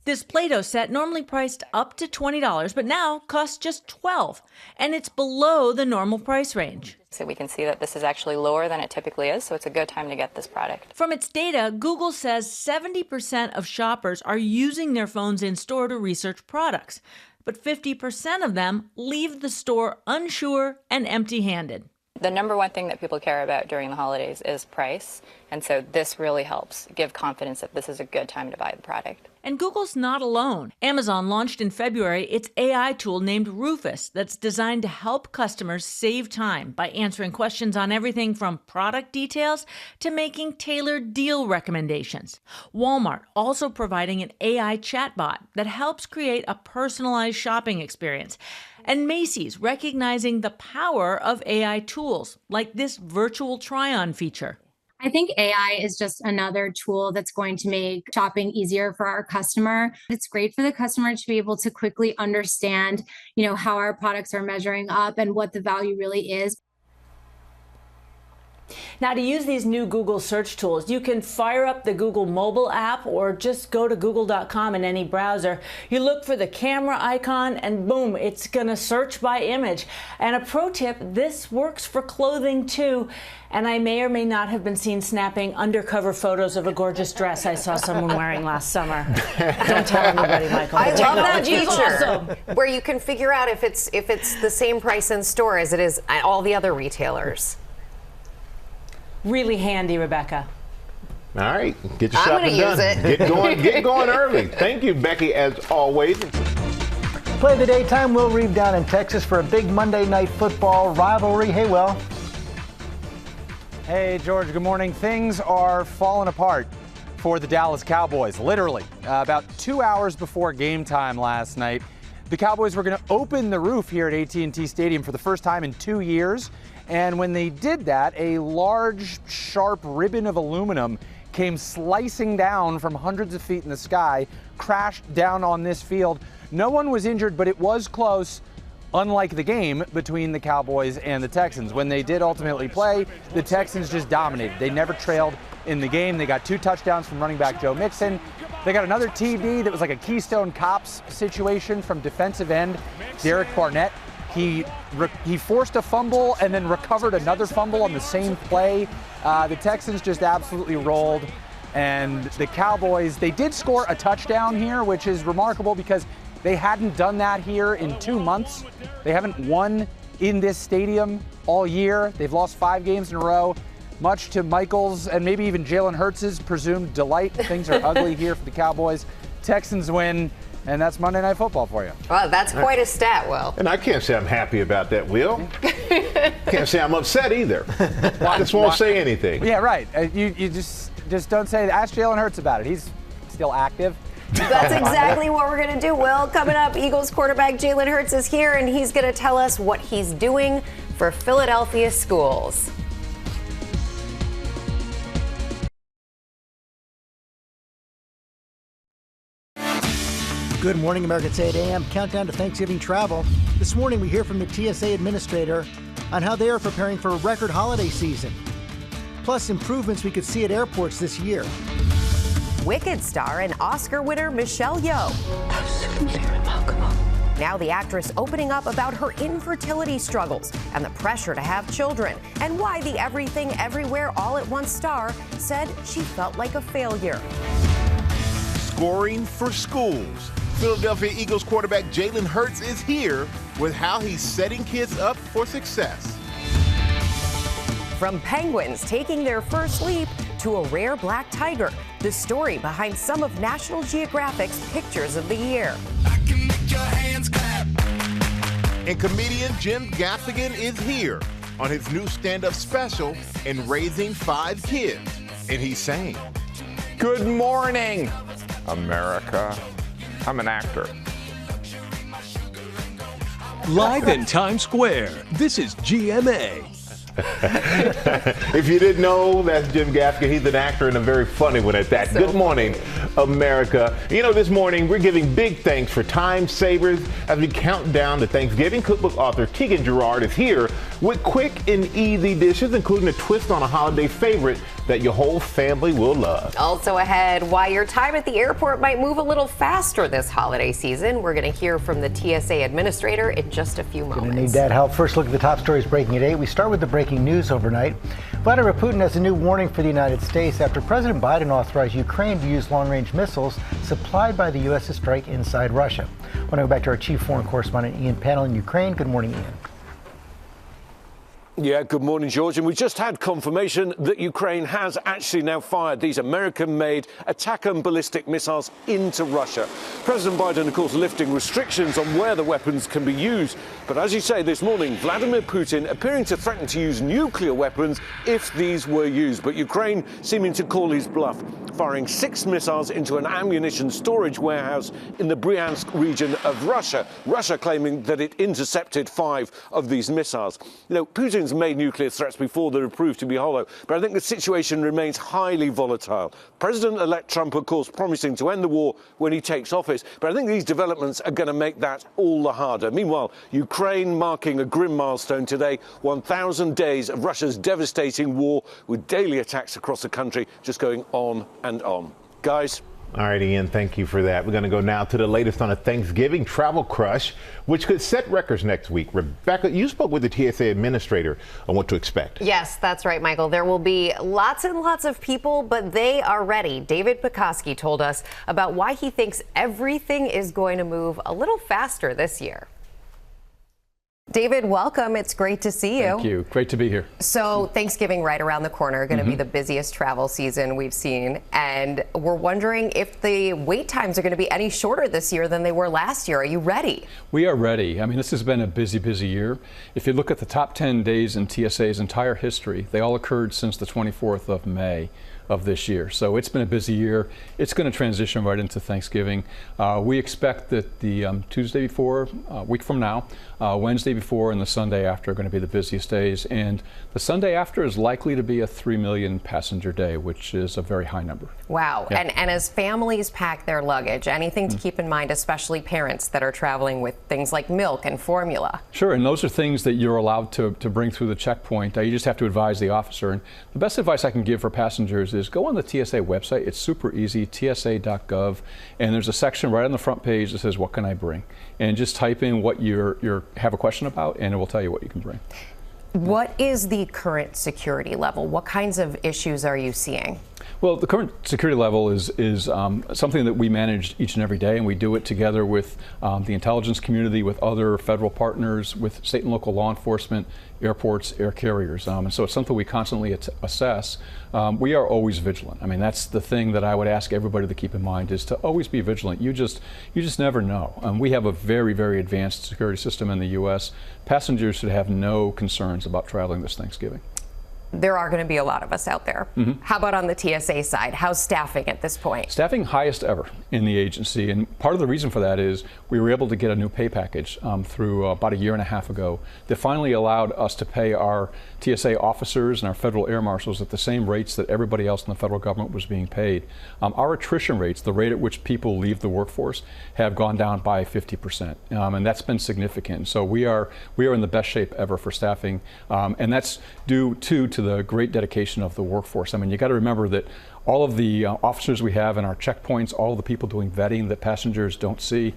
This Play-Doh set normally priced up to $20, but now costs just $12, and it's below the normal price range. So we can see that this is actually lower than it typically is, so it's a good time to get this product. From its data, Google says 70% of shoppers are using their phones in store to research products, but 50% of them leave the store unsure and empty-handed. The number one thing that people care about during the holidays is price, and so this really helps give confidence that this is a good time to buy the product. And Google's not alone. Amazon launched in February its AI tool named Rufus that's designed to help customers save time by answering questions on everything from product details to making tailored deal recommendations. Walmart also providing an AI chatbot that helps create a personalized shopping experience. And Macy's recognizing the power of AI tools like this virtual try-on feature. I think AI is just another tool that's going to make shopping easier for our customer. It's great for the customer to be able to quickly understand, how our products are measuring up and what the value really is. Now, to use these new Google search tools, you can fire up the Google mobile app or just go to google.com in any browser. You look for the camera icon and boom, it's going to search by image. And a pro tip, this works for clothing too. And I may or may not have been seen snapping undercover photos of a gorgeous dress I saw someone wearing last summer. Don't tell anybody, Michael. I love that feature where you can figure out if it's the same price in store as it is at all the other retailers. Really handy, Rebecca. All right, get your shopping done. Get going early. Thank you, Becky, as always. Play of the daytime. Will Reeve down in Texas for a big Monday night football rivalry. Hey, Will. Hey, George, good morning. Things are falling apart for the Dallas Cowboys, literally. About 2 hours before game time last night, The Cowboys were going to open the roof here at AT&T Stadium for the first time in 2 years. And when they did that, a large, sharp ribbon of aluminum came slicing down from hundreds of feet in the sky, crashed down on this field. No one was injured, but it was close, unlike the game between the Cowboys and the Texans. When they did ultimately play, the Texans just dominated. They never trailed in the game. They got 2 touchdowns from running back Joe Mixon. They got another TD that was like a Keystone Cops situation from defensive end Derek Barnett. He forced a fumble and then recovered another fumble on the same play. The Texans just absolutely rolled. And the Cowboys, they did score a touchdown here, which is remarkable because they hadn't done that here in 2 months. They haven't won in this stadium all year. They've lost 5 games in a row. Much to Michael's and maybe even Jalen Hurts' presumed delight. Things are ugly here for the Cowboys. Texans win, and that's Monday Night Football for you. Well, that's quite a stat, Will. And I can't say I'm happy about that, Will. Can't say I'm upset either. I just won't say anything. Yeah, right. You just don't say that. Ask Jalen Hurts about it. He's still active. That's exactly what we're going to do, Will. Coming up, Eagles quarterback Jalen Hurts is here, and he's going to tell us what he's doing for Philadelphia schools. Good morning, America. It's 8 a.m. Countdown to Thanksgiving travel. This morning, we hear from the TSA administrator on how they are preparing for a record holiday season. Plus, improvements we could see at airports this year. Wicked star and Oscar winner Michelle Yeoh. Absolutely remarkable. Now the actress opening up about her infertility struggles and the pressure to have children, and why the Everything Everywhere All at Once star said she felt like a failure. Scoring for schools. Philadelphia Eagles quarterback Jalen Hurts is here with how he's setting kids up for success. From penguins taking their first leap to a rare black tiger, the story behind some of National Geographic's pictures of the year. I can make your hands clap. And comedian Jim Gaffigan is here on his new stand-up special in Raising 5 Kids. And he's saying, "Good morning, America. I'm an actor." Live in Times Square, this is GMA. If you didn't know, that's Jim Gaffigan. He's an actor and a very funny one at that. Good morning, America. You know, this morning we're giving big thanks for time savers as we count down to Thanksgiving. Cookbook author Tegan Gerard is here with quick and easy dishes, including a twist on a holiday favorite that your whole family will love. Also ahead, why your time at the airport might move a little faster this holiday season. We're going to hear from the TSA administrator in just a few moments. Going to need that help. First look at the top stories breaking at 8. We start with the breaking news overnight. Vladimir Putin has a new warning for the United States after President Biden authorized Ukraine to use long-range missiles supplied by the U.S. to strike inside Russia. I want to go back to our chief foreign correspondent, Ian Pannell in Ukraine. Good morning, Ian. Yeah, good morning, George. And we just had confirmation that Ukraine has actually now fired these American-made Attack-M ballistic missiles into Russia. President Biden, of course, lifting restrictions on where the weapons can be used. But as you say, this morning, Vladimir Putin appearing to threaten to use nuclear weapons if these were used. But Ukraine seeming to call his bluff, firing 6 missiles into an ammunition storage warehouse in the Bryansk region of Russia. Russia claiming that it intercepted 5 of these missiles. You know, Putin's made nuclear threats before that have proved to be hollow, but I think the situation remains highly volatile. President-elect Trump, of course, promising to end the war when he takes office, but I think these developments are going to make that all the harder. Meanwhile, Ukraine marking a grim milestone today, 1,000 days of Russia's devastating war with daily attacks across the country just going on and on. Guys? All right, Ian, thank you for that. We're going to go now to the latest on a Thanksgiving travel crush, which could set records next week. Rebecca, you spoke with the TSA administrator on what to expect. Yes, that's right, Michael. There will be lots and lots of people, but they are ready. David Pekoski told us about why he thinks everything is going to move a little faster this year. David, welcome. It's great to see you. Thank you. Great to be here. So Thanksgiving right around the corner, going to be the busiest travel season we've seen. And we're wondering if the wait times are going to be any shorter this year than they were last year. Are you ready? We are ready. I mean, this has been a busy, busy year. If you look at the top 10 days in TSA's entire history, they all occurred since the 24th of May of this year. So it's been a busy year. It's going to transition right into Thanksgiving. We expect that the Tuesday before, a week from now, Wednesday before, and the Sunday after are going to be the busiest days. And the Sunday after is likely to be a 3 million passenger day, which is a very high number. Wow. Yeah. And as families pack their luggage, anything to keep in mind, especially parents that are traveling with things like milk and formula? Sure, and those are things that you're allowed to bring through the checkpoint. You just have to advise the officer. And the best advice I can give for passengers is go on the TSA website. It's super easy, tsa.gov, and there's a section right on the front page that says, what can I bring? And just type in what you have a question about, and it will tell you what you can bring. What is the current security level? What kinds of issues are you seeing? Well, the current security level is something that we manage each and every day, and we do it together with the intelligence community, with other federal partners, with state and local law enforcement, airports, air carriers. And so it's something we constantly assess. We are always vigilant. I mean, that's the thing that I would ask everybody to keep in mind, is to always be vigilant. You just never know. We have a very, very advanced security system in the U.S. Passengers should have no concerns about traveling this Thanksgiving. There are going to be a lot of us out there. Mm-hmm. How about on the TSA side? How's staffing at this point? Staffing highest ever in the agency, and part of the reason for that is we were able to get a new pay package through about a year and a half ago that finally allowed us to pay our TSA officers and our federal air marshals at the same rates that everybody else in the federal government was being paid. Our attrition rates, the rate at which people leave the workforce, have gone down by 50%, and that's been significant. So we are in the best shape ever for staffing, and that's due to the great dedication of the workforce. I mean, you got to remember that all of the officers we have in our checkpoints, all of the people doing vetting that passengers don't see,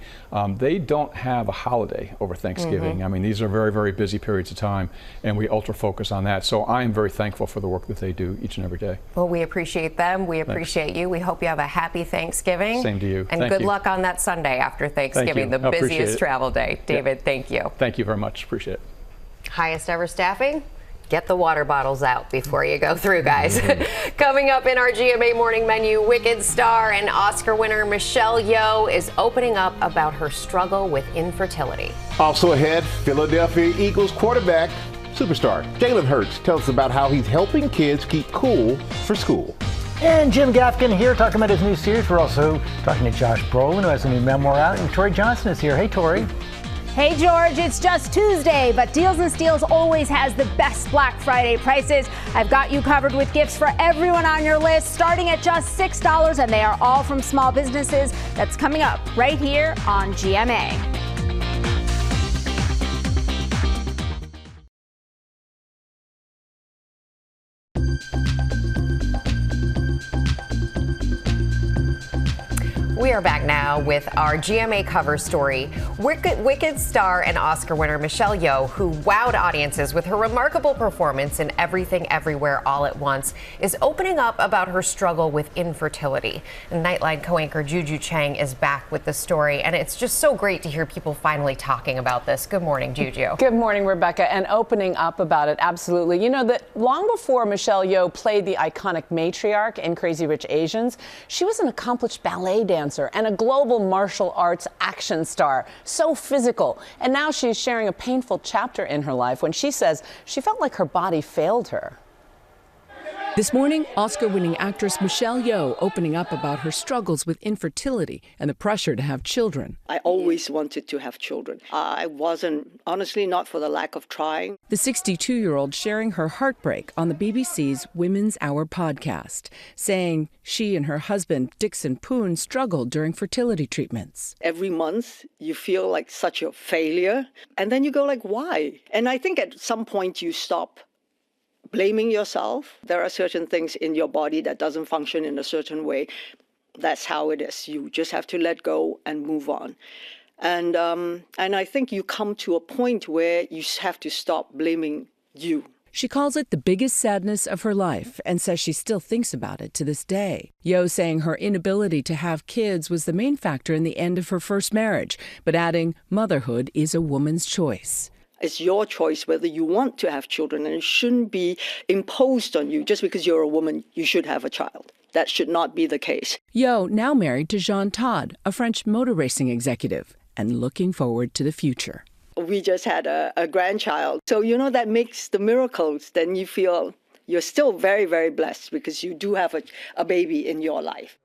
they don't have a holiday over Thanksgiving. Mm-hmm. I mean, these are very, very busy periods of time, and we ultra focus on that. So I am very thankful for the work that they do each and every day. Well, we appreciate them. We appreciate you. We hope you have a happy Thanksgiving. Same to you. And Thank good you. luck on that Sunday after Thanksgiving, the busiest travel day. David, thank you. Thank you very much. Appreciate it. Highest ever staffing? Get the water bottles out before you go through, guys. Coming up in our GMA morning menu, Wicked star and Oscar winner Michelle Yeoh is opening up about her struggle with infertility. Also ahead, Philadelphia Eagles quarterback, superstar Jalen Hurts tells us about how he's helping kids keep cool for school. And Jim Gaffigan here talking about his new series. We're also talking to Josh Brolin, who has a new memoir out, and Tori Johnson is here. Hey, Tori. Hey, George, it's just Tuesday, but Deals and Steals always has the best Black Friday prices. I've got you covered with gifts for everyone on your list, starting at just $6, and they are all from small businesses. That's coming up right here on GMA. We are back now with our GMA cover story. Wicked star and Oscar winner Michelle Yeoh, who wowed audiences with her remarkable performance in Everything Everywhere All at Once, is opening up about her struggle with infertility. And Nightline co-anchor Juju Chang is back with the story, and it's just so great to hear people finally talking about this. Good morning, Juju. Good morning, Rebecca, and opening up about it, absolutely. You know that long before Michelle Yeoh played the iconic matriarch in Crazy Rich Asians, she was an accomplished ballet dancer and a global martial arts action star. So physical. And now she's sharing a painful chapter in her life when she says she felt like her body failed her. This morning, Oscar-winning actress Michelle Yeoh opening up about her struggles with infertility and the pressure to have children. I always wanted to have children. I wasn't, honestly, not for the lack of trying. The 62-year-old sharing her heartbreak on the BBC's Women's Hour podcast, saying she and her husband, Dixon Poon, struggled during fertility treatments. Every month, you feel like such a failure, and then you go like, why? And I think at some point you stop blaming yourself. There are certain things in your body that doesn't function in a certain way. That's how it is. You just have to let go and move on. And I think you come to a point where you have to stop blaming you. She calls it the biggest sadness of her life and says she still thinks about it to this day. Yeoh saying her inability to have kids was the main factor in the end of her first marriage, but adding motherhood is a woman's choice. It's your choice whether you want to have children, and it shouldn't be imposed on you. Just because you're a woman, you should have a child. That should not be the case. Yeoh now married to Jean Todt, a French motor racing executive, and looking forward to the future. We just had a grandchild. So, that makes the miracles. Then you feel, you're still very, very blessed because you do have a baby in your life.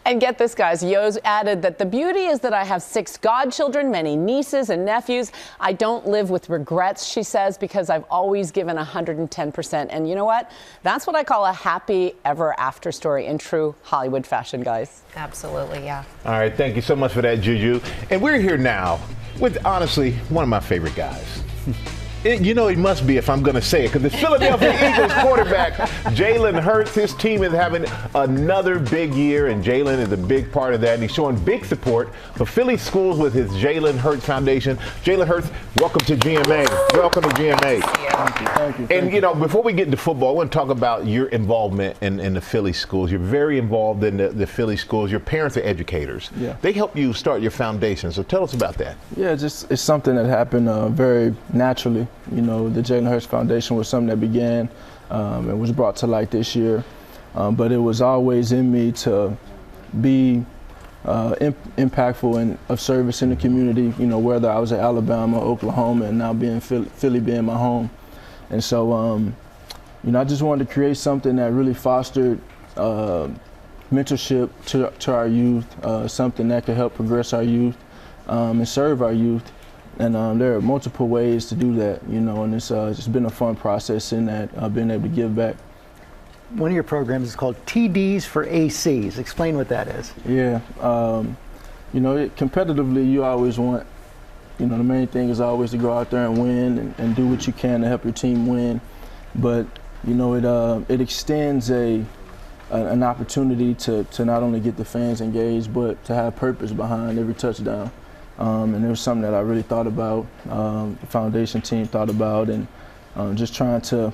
And get this, guys, Yo's added that the beauty is that I have 6 godchildren, many nieces and nephews. I don't live with regrets, she says, because I've always given 110%. And you know what? That's what I call a happy ever after story in true Hollywood fashion, guys. Absolutely, yeah. All right, thank you so much for that, Juju. And we're here now with, honestly, one of my favorite guys. You know he must be if I'm going to say it, because the Philadelphia Eagles quarterback, Jalen Hurts, his team is having another big year, and Jalen is a big part of that. And he's showing big support for Philly schools with his Jalen Hurts Foundation. Jalen Hurts, welcome to GMA. Welcome to GMA. Thank you. And, you know, before we get into football, I want to talk about your involvement in the Philly schools. You're very involved in the Philly schools. Your parents are educators. Yeah. They help you start your foundation. So tell us about that. Yeah, it's something that happened very naturally. You know, the Jalen Hurts Foundation was something that began and was brought to light this year. But it was always in me to be impactful and of service in the community, you know, whether I was at Alabama, Oklahoma, and now being Philly being my home. And so, you know, I just wanted to create something that really fostered mentorship to our youth, something that could help progress our youth and serve our youth. And there are multiple ways to do that, you know, and it's been a fun process in that I've been able to give back. One of your programs is called TDs for ACs. Explain what that is. Yeah, you know, competitively, you always want, you know, the main thing is always to go out there and win and do what you can to help your team win. But, you know, it extends an opportunity to not only get the fans engaged, but to have purpose behind every touchdown. And it was something that I really thought about, the foundation team thought about, and just trying to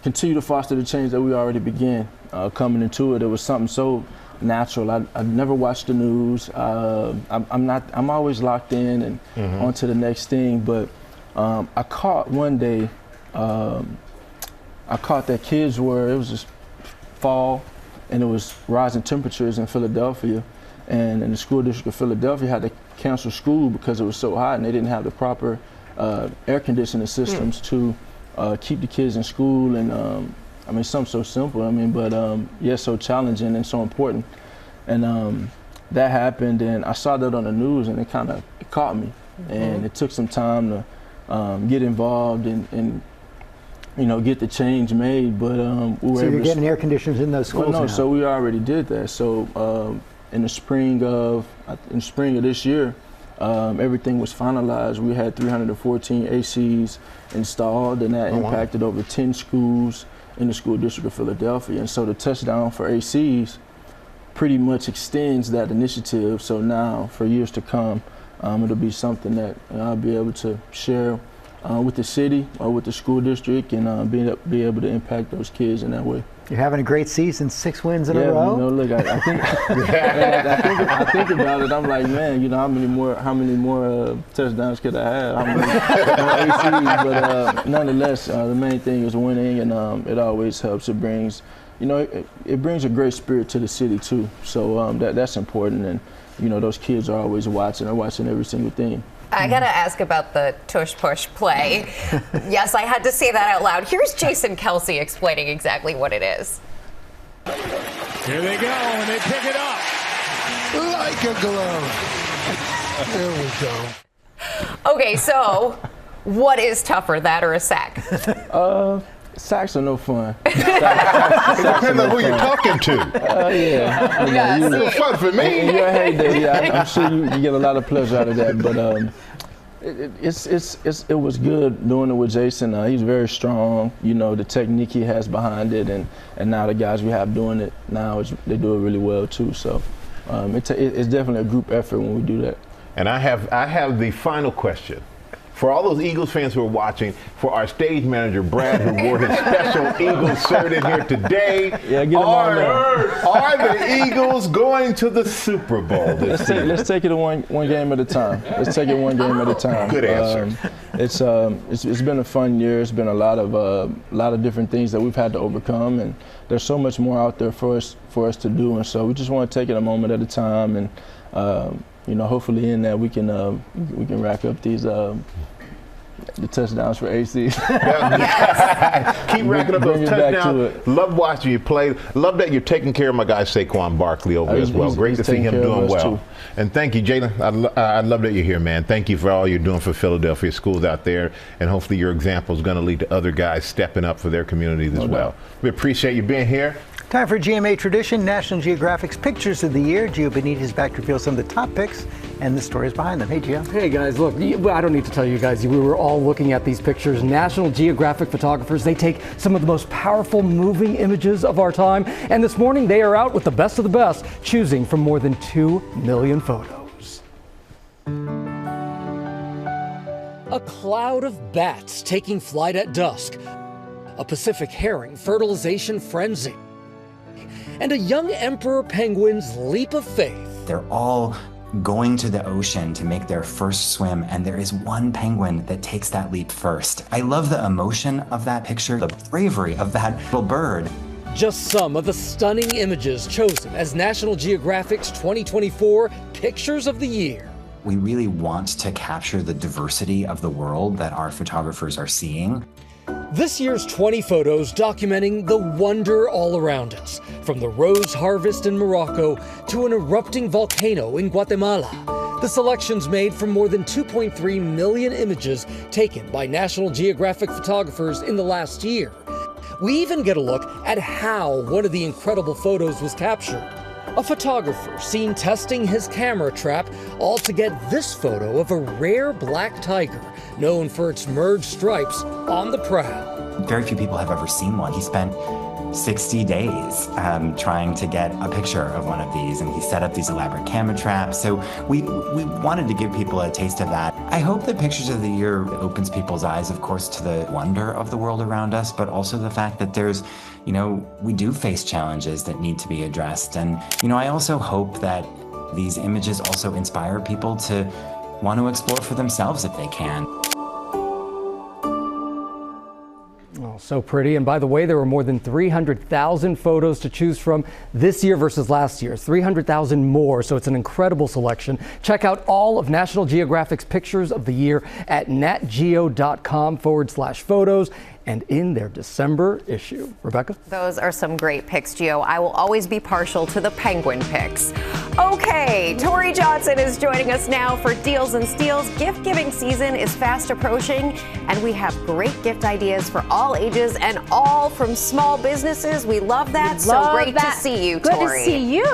continue to foster the change that we already began. Coming into it, it was something so natural. I never watched the news. I'm always locked in and on to the next thing. But I caught one day, that kids it was just fall, and it was rising temperatures in Philadelphia. And in the school district of Philadelphia had to cancel school because it was so hot and they didn't have the proper air conditioning systems to keep the kids in school. And I mean, something so simple, I mean, but yeah, so challenging and so important. And that happened, and I saw that on the news, and it caught me. And it took some time to get involved and you know, get the change made. But we were so you're getting air conditioners in those schools well, no, now. so we already did that. So in the spring of this year, everything was finalized. We had 314 ACs installed, and that impacted over 10 schools in the school district of Philadelphia. And so the touchdown for ACs pretty much extends that initiative. So now, for years to come, it'll be something that I'll be able to share with the city or with the school district, and be able to impact those kids in that way. You're having a great season, 6 wins in a row. You know, look, I think I think about it. I'm like, man, you know, how many more touchdowns could I have? How many more ACs? But nonetheless, the main thing is winning, and it always helps. It brings, you know, it brings a great spirit to the city too. So that's important, and you know, those kids are always watching. They're watching every single thing. I gotta ask about the tush-push play. Yes, I had to say that out loud. Here's Jason Kelsey explaining exactly what it is. Here they go, and they pick it up. Like a glove. There we go. Okay, so what is tougher, that or a sack? Sacks are no fun. It depends on who you're talking to. Yeah. You know, fun for me. In your heyday, yeah, I'm sure you get a lot of pleasure out of that. But it was good doing it with Jason. He's very strong. You know, the technique he has behind it, and now the guys we have doing it now, they do it really well too. So it's definitely a group effort when we do that. And I have the final question. For all those Eagles fans who are watching, for our stage manager, Brad, who wore his special Eagles shirt in here today, are the Eagles going to the Super Bowl this year? Let's take it one game at a time. Let's take it one game at a time. Good answer. It's been a fun year. It's been a lot of different things that we've had to overcome, and there's so much more out there for us to do. And so we just want to take it a moment at a time, and you know, hopefully in that we can rack up these The touchdowns for AC. Keep racking up those touchdowns. Love watching you play. Love that you're taking care of my guy Saquon Barkley over as well. Great to see him doing well. Too. And thank you, Jalen. I love that you're here, man. Thank you for all you're doing for Philadelphia schools out there. And hopefully your example is going to lead to other guys stepping up for their communities as well. We appreciate you being here. Time for GMA Tradition, National Geographic's Pictures of the Year. Gio Benitez is back to reveal some of the top picks and the stories behind them. Hey, Gio. Hey, guys. Look, I don't need to tell you guys. We were all looking at these pictures. National Geographic photographers, they take some of the most powerful moving images of our time. And this morning, they are out with the best of the best, choosing from more than 2 million photos. A cloud of bats taking flight at dusk. A Pacific herring fertilization frenzy. And a young emperor penguin's leap of faith. They're all going to the ocean to make their first swim, and there is one penguin that takes that leap first. I love the emotion of that picture, the bravery of that little bird. Just some of the stunning images chosen as National Geographic's 2024 Pictures of the Year. We really want to capture the diversity of the world that our photographers are seeing. This year's 20 photos documenting the wonder all around us, from the rose harvest in Morocco to an erupting volcano in Guatemala. The selection's made from more than 2.3 million images taken by National Geographic photographers in the last year. We even get a look at how one of the incredible photos was captured. A photographer seen testing his camera trap, all to get this photo of a rare black tiger, known for its merged stripes on the prow. Very few people have ever seen one. He spent 60 days trying to get a picture of one of these, and he set up these elaborate camera traps. So we wanted to give people a taste of that. I hope that Pictures of the Year opens people's eyes, of course, to the wonder of the world around us, but also the fact that there's, we do face challenges that need to be addressed. And, I also hope that these images also inspire people to want to explore for themselves if they can. So pretty. And by the way, there were more than 300,000 photos to choose from this year versus last year. 300,000 more. So it's an incredible selection. Check out all of National Geographic's Pictures of the Year at natgeo.com/photos and in their December issue. Rebecca? Those are some great picks, Gio. I will always be partial to the penguin picks. Okay, Tori Johnson is joining us now for Deals and Steals. Gift giving season is fast approaching, and we have great gift ideas for all ages and all from small businesses. We love that. So great to see you, Tori. Good to see you.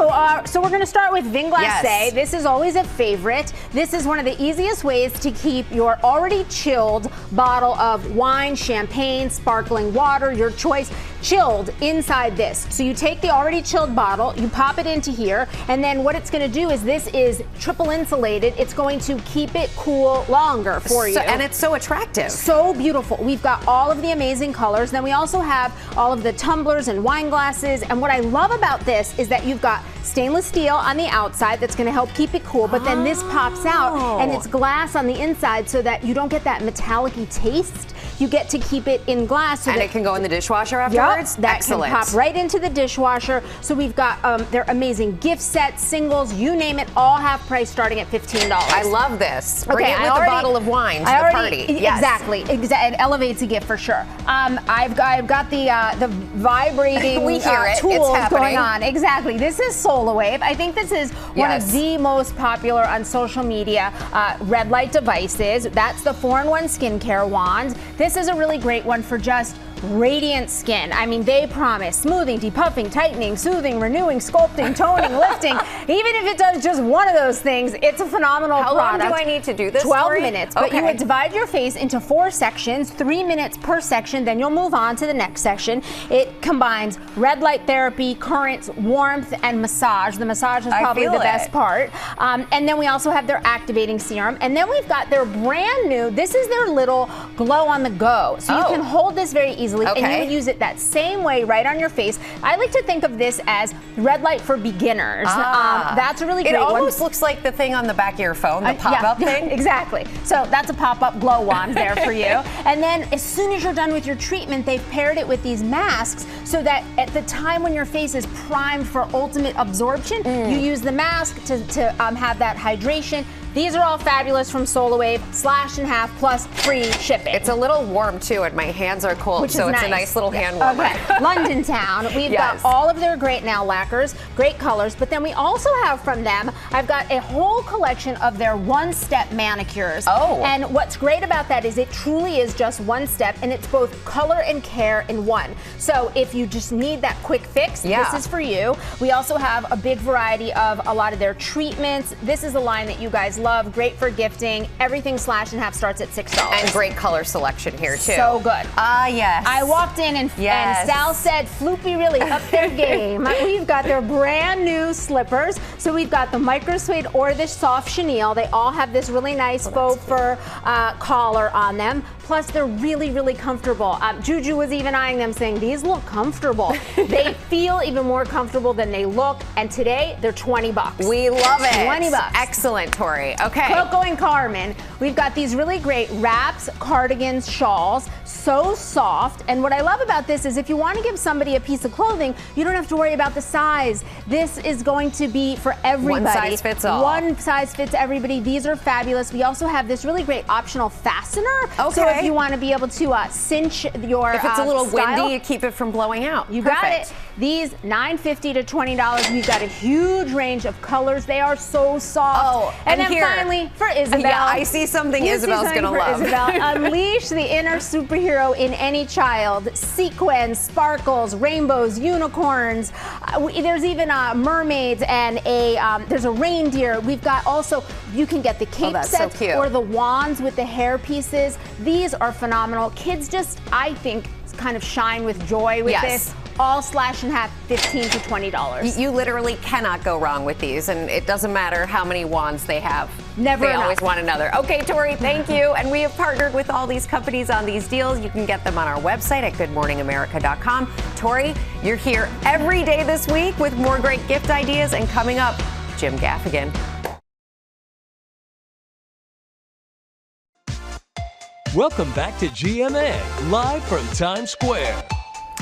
So we're going to start with Vin Glacé. Yes. This is always a favorite. This is one of the easiest ways to keep your already chilled bottle of wine, champagne, sparkling water, your choice, chilled inside this. So you take the already chilled bottle, you pop it into here, and then what it's going to do is this is triple insulated. It's going to keep it cool longer for you. And it's so attractive. So beautiful. We've got all of the amazing colors. Then we also have all of the tumblers and wine glasses. And what I love about this is that you've got stainless steel on the outside that's going to help keep it cool, but then this pops out and it's glass on the inside so that you don't get that metallic-y taste. You get to keep it in glass. So and that it can go in the dishwasher afterwards? Yep, that Excellent. can pop right into the dishwasher. So we've got their amazing gift sets, singles, you name it, all half price starting at $15. I love this. Bring it with a bottle of wine to the party. Yes. Exactly. It elevates a gift for sure. I've got the vibrating we hear it. tools it's going on. Exactly. This is SolarWave. I think this is one of the most popular on social media red light devices. That's the 4-in-1 skincare wand. This is a really great one for just radiant skin. I mean, they promise smoothing, depuffing, tightening, soothing, renewing, sculpting, toning, lifting. Even if it does just one of those things, it's a phenomenal product. How long do I need to do this? 12 minutes. But you would divide your face into 4 sections, 3 minutes per section. Then you'll move on to the next section. It combines red light therapy, currents, warmth, and massage. The massage is probably the best part. And then we also have their activating serum. And then we've got their brand new, this is their little glow on the go. So you can hold this very easily. And you would use it that same way right on your face. I like to think of this as red light for beginners. That's a really great one. It almost looks like the thing on the back of your phone, the pop-up thing. Exactly. So that's a pop-up glow wand there for you. And then as soon as you're done with your treatment, they've paired it with these masks so that at the time when your face is primed for ultimate absorption, you use the mask to have that hydration. These are all fabulous from Solawave, slash and half plus free shipping. It's a little warm too, and my hands are cold, so it's a nice little hand warmer. Okay. London Town, we've got all of their great nail lacquers, great colors, but then we also have from them, I've got a whole collection of their one-step manicures. Oh. And what's great about that is it truly is just one step, and it's both color and care in one. So if you just need that quick fix, this is for you. We also have a big variety of a lot of their treatments. This is a line that you guys love, great for gifting. Everything slash and half starts at $6. And great color selection here too. So good. Yes. I walked in and Sal said, Floopy really upped their game. We've got their brand new slippers. So we've got the micro suede or the soft chenille. They all have this really nice faux fur collar on them. Plus, they're really, really comfortable. Juju was even eyeing them saying, these look comfortable. They feel even more comfortable than they look. And today, they're $20. We love it. $20. Excellent, Tori. Okay. Coco and Carmen, we've got these really great wraps, cardigans, shawls, so soft. And what I love about this is if you want to give somebody a piece of clothing, you don't have to worry about the size. This is going to be for everybody. One size fits all. One size fits everybody. These are fabulous. We also have this really great optional fastener. Okay. So if you want to be able to cinch your If it's a little style, windy, you keep it from blowing out. You got it. These $9.50 to $20. We've got a huge range of colors. They are so soft. Oh, and then here, finally for Isabel. Yeah, I see something Isabel's gonna love. Isabel, unleash the inner superhero in any child. Sequins, sparkles, rainbows, unicorns. There's even mermaids and there's a reindeer. We've got also, you can get the cape sets or the wands with the hair pieces. These are phenomenal. Kids just, I think, kind of shine with joy with this. All slash and half, $15 to $20. You literally cannot go wrong with these, and it doesn't matter how many wands they have. Never They enough. always want another. Okay, Tori, thank you. And we have partnered with all these companies on these deals. You can get them on our website at goodmorningamerica.com. Tori, you're here every day this week with more great gift ideas. And coming up, Jim Gaffigan. Welcome back to GMA, live from Times Square.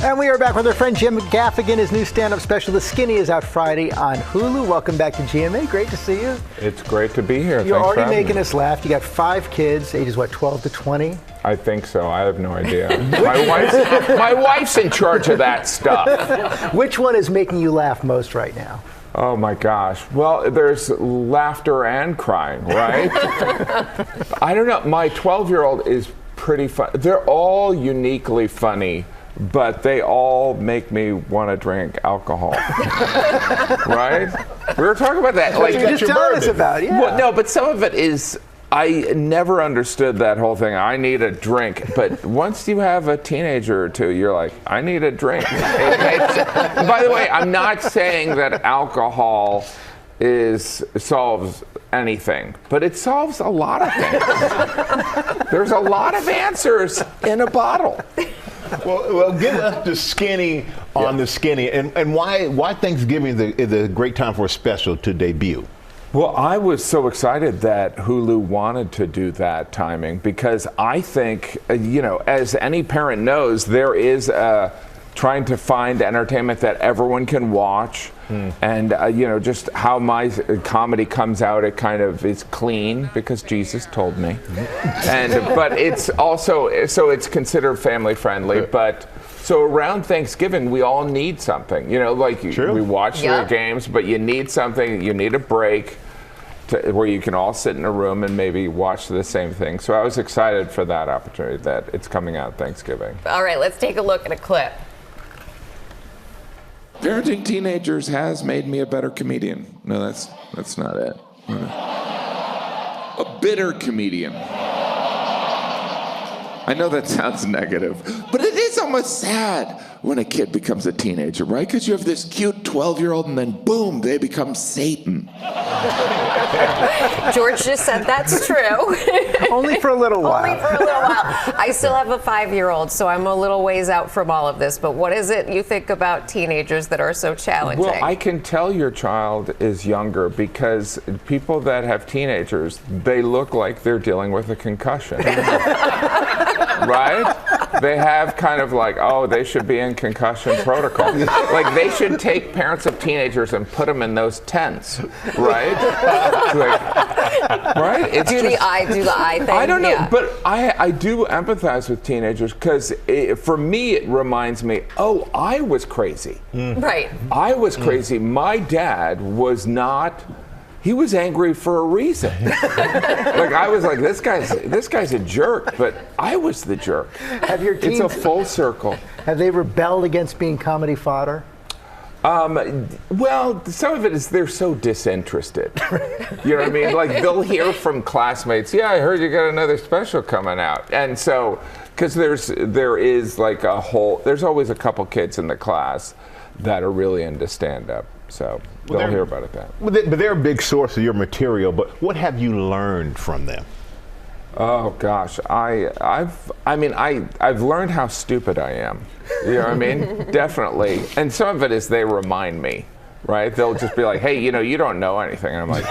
And we are back with our friend Jim Gaffigan. His new stand-up special, The Skinny, is out Friday on Hulu. Welcome back to GMA. Great to see you. It's great to be here. You're Thanks already for having making me. us laugh. You got 5 kids, ages what, 12 to 20? I think so. I have no idea. My wife's in charge of that stuff. Which one is making you laugh most right now? Oh my gosh. Well, there's laughter and crying, right? I don't know. My 12-year-old is pretty fun. They're all uniquely funny, but they all make me want to drink alcohol. Right? We were talking about that. Like, you're just telling us about, Well, no, but some of it is, I never understood that whole thing. I need a drink. But once you have a teenager or two, you're like, I need a drink. By the way, I'm not saying that alcohol solves anything, but it solves a lot of things. There's a lot of answers in a bottle. Well, give us the skinny on the skinny, and why Thanksgiving is a great time for a special to debut. Well, I was so excited that Hulu wanted to do that timing because I think, as any parent knows, there is trying to find entertainment that everyone can watch. And, just how my comedy comes out, it kind of is clean because Jesus told me. But it's also, so it's considered family friendly. But so around Thanksgiving, we all need something. We watch the games, but you need something, you need a break where you can all sit in a room and maybe watch the same thing. So I was excited for that opportunity that it's coming out Thanksgiving. All right, let's take a look at a clip. Parenting teenagers has made me a better comedian. No, that's not it. A bitter comedian. I know that sounds negative, but it is almost sad when a kid becomes a teenager, right? Because you have this cute 12-year-old and then boom, they become Satan. George just said that's true. Only for a little while. Only for a little while. I still have a 5-year-old, so I'm a little ways out from all of this. But what is it you think about teenagers that are so challenging? Well, I can tell your child is younger because people that have teenagers, they look like they're dealing with a concussion. Right? they have kind of like, oh, they should be in concussion protocol. Like they should take parents of teenagers and put them in those tents, right? Like, right? It's do the eye thing. I don't know, but I do empathize with teenagers because for me it reminds me, oh, I was crazy. Right. I was crazy. My dad was not. He was angry for a reason. Like I was like, this guy's a jerk, but I was the jerk. Have your teens, it's a full circle. Have they rebelled against being comedy fodder? Well, some of it is they're so disinterested. You know what I mean? Like they'll hear from classmates, yeah, I heard you got another special coming out. And so, because there is like there's always a couple kids in the class that are really into stand-up. So they'll hear about it then. But they're a big source of your material, but what have you learned from them? Oh gosh, I've learned how stupid I am. You know what I mean? Definitely. And some of it is they remind me, right? They'll just be like, hey, you don't know anything. And I'm like,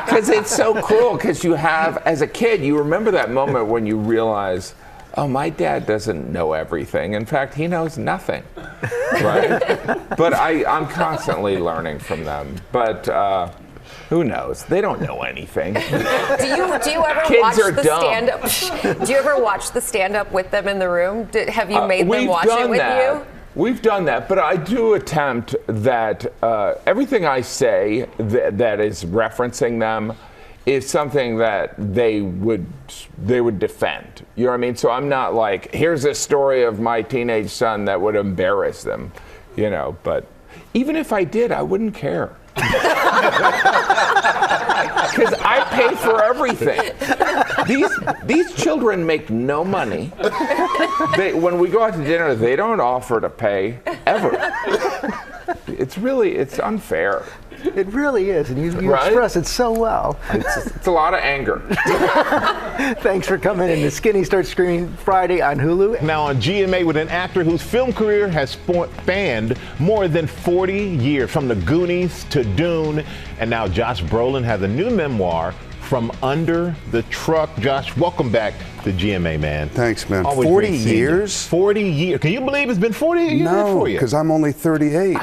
because it's so cruel, because you have, as a kid, you remember that moment when you realize, oh, my dad doesn't know everything. In fact, he knows nothing, right? But I'm constantly learning from them. But who knows? They don't know anything. Do you ever Kids watch are the dumb. stand-up? Do you ever watch the stand-up with them in the room? Have you made them watch it with you? We've done that, but I do attempt that everything I say that is referencing them is something that they would defend. You know what I mean? So I'm not like, here's a story of my teenage son that would embarrass them, but even if I did, I wouldn't care. Because I pay for everything. These children make no money. When we go out to dinner, they don't offer to pay ever. It's unfair. It really is, and you right? express it so well. It's a lot of anger. Thanks for coming in. The Skinny starts streaming Friday on Hulu. Now on GMA with an actor whose film career has spanned more than 40 years, from The Goonies to Dune, and now Josh Brolin has a new memoir, From Under the Truck. Josh, welcome back to GMA, man. Thanks, man. Always 40 great seeing you. years? 40 years. Can you believe it's been 40 years No, for you? because I'm only 38.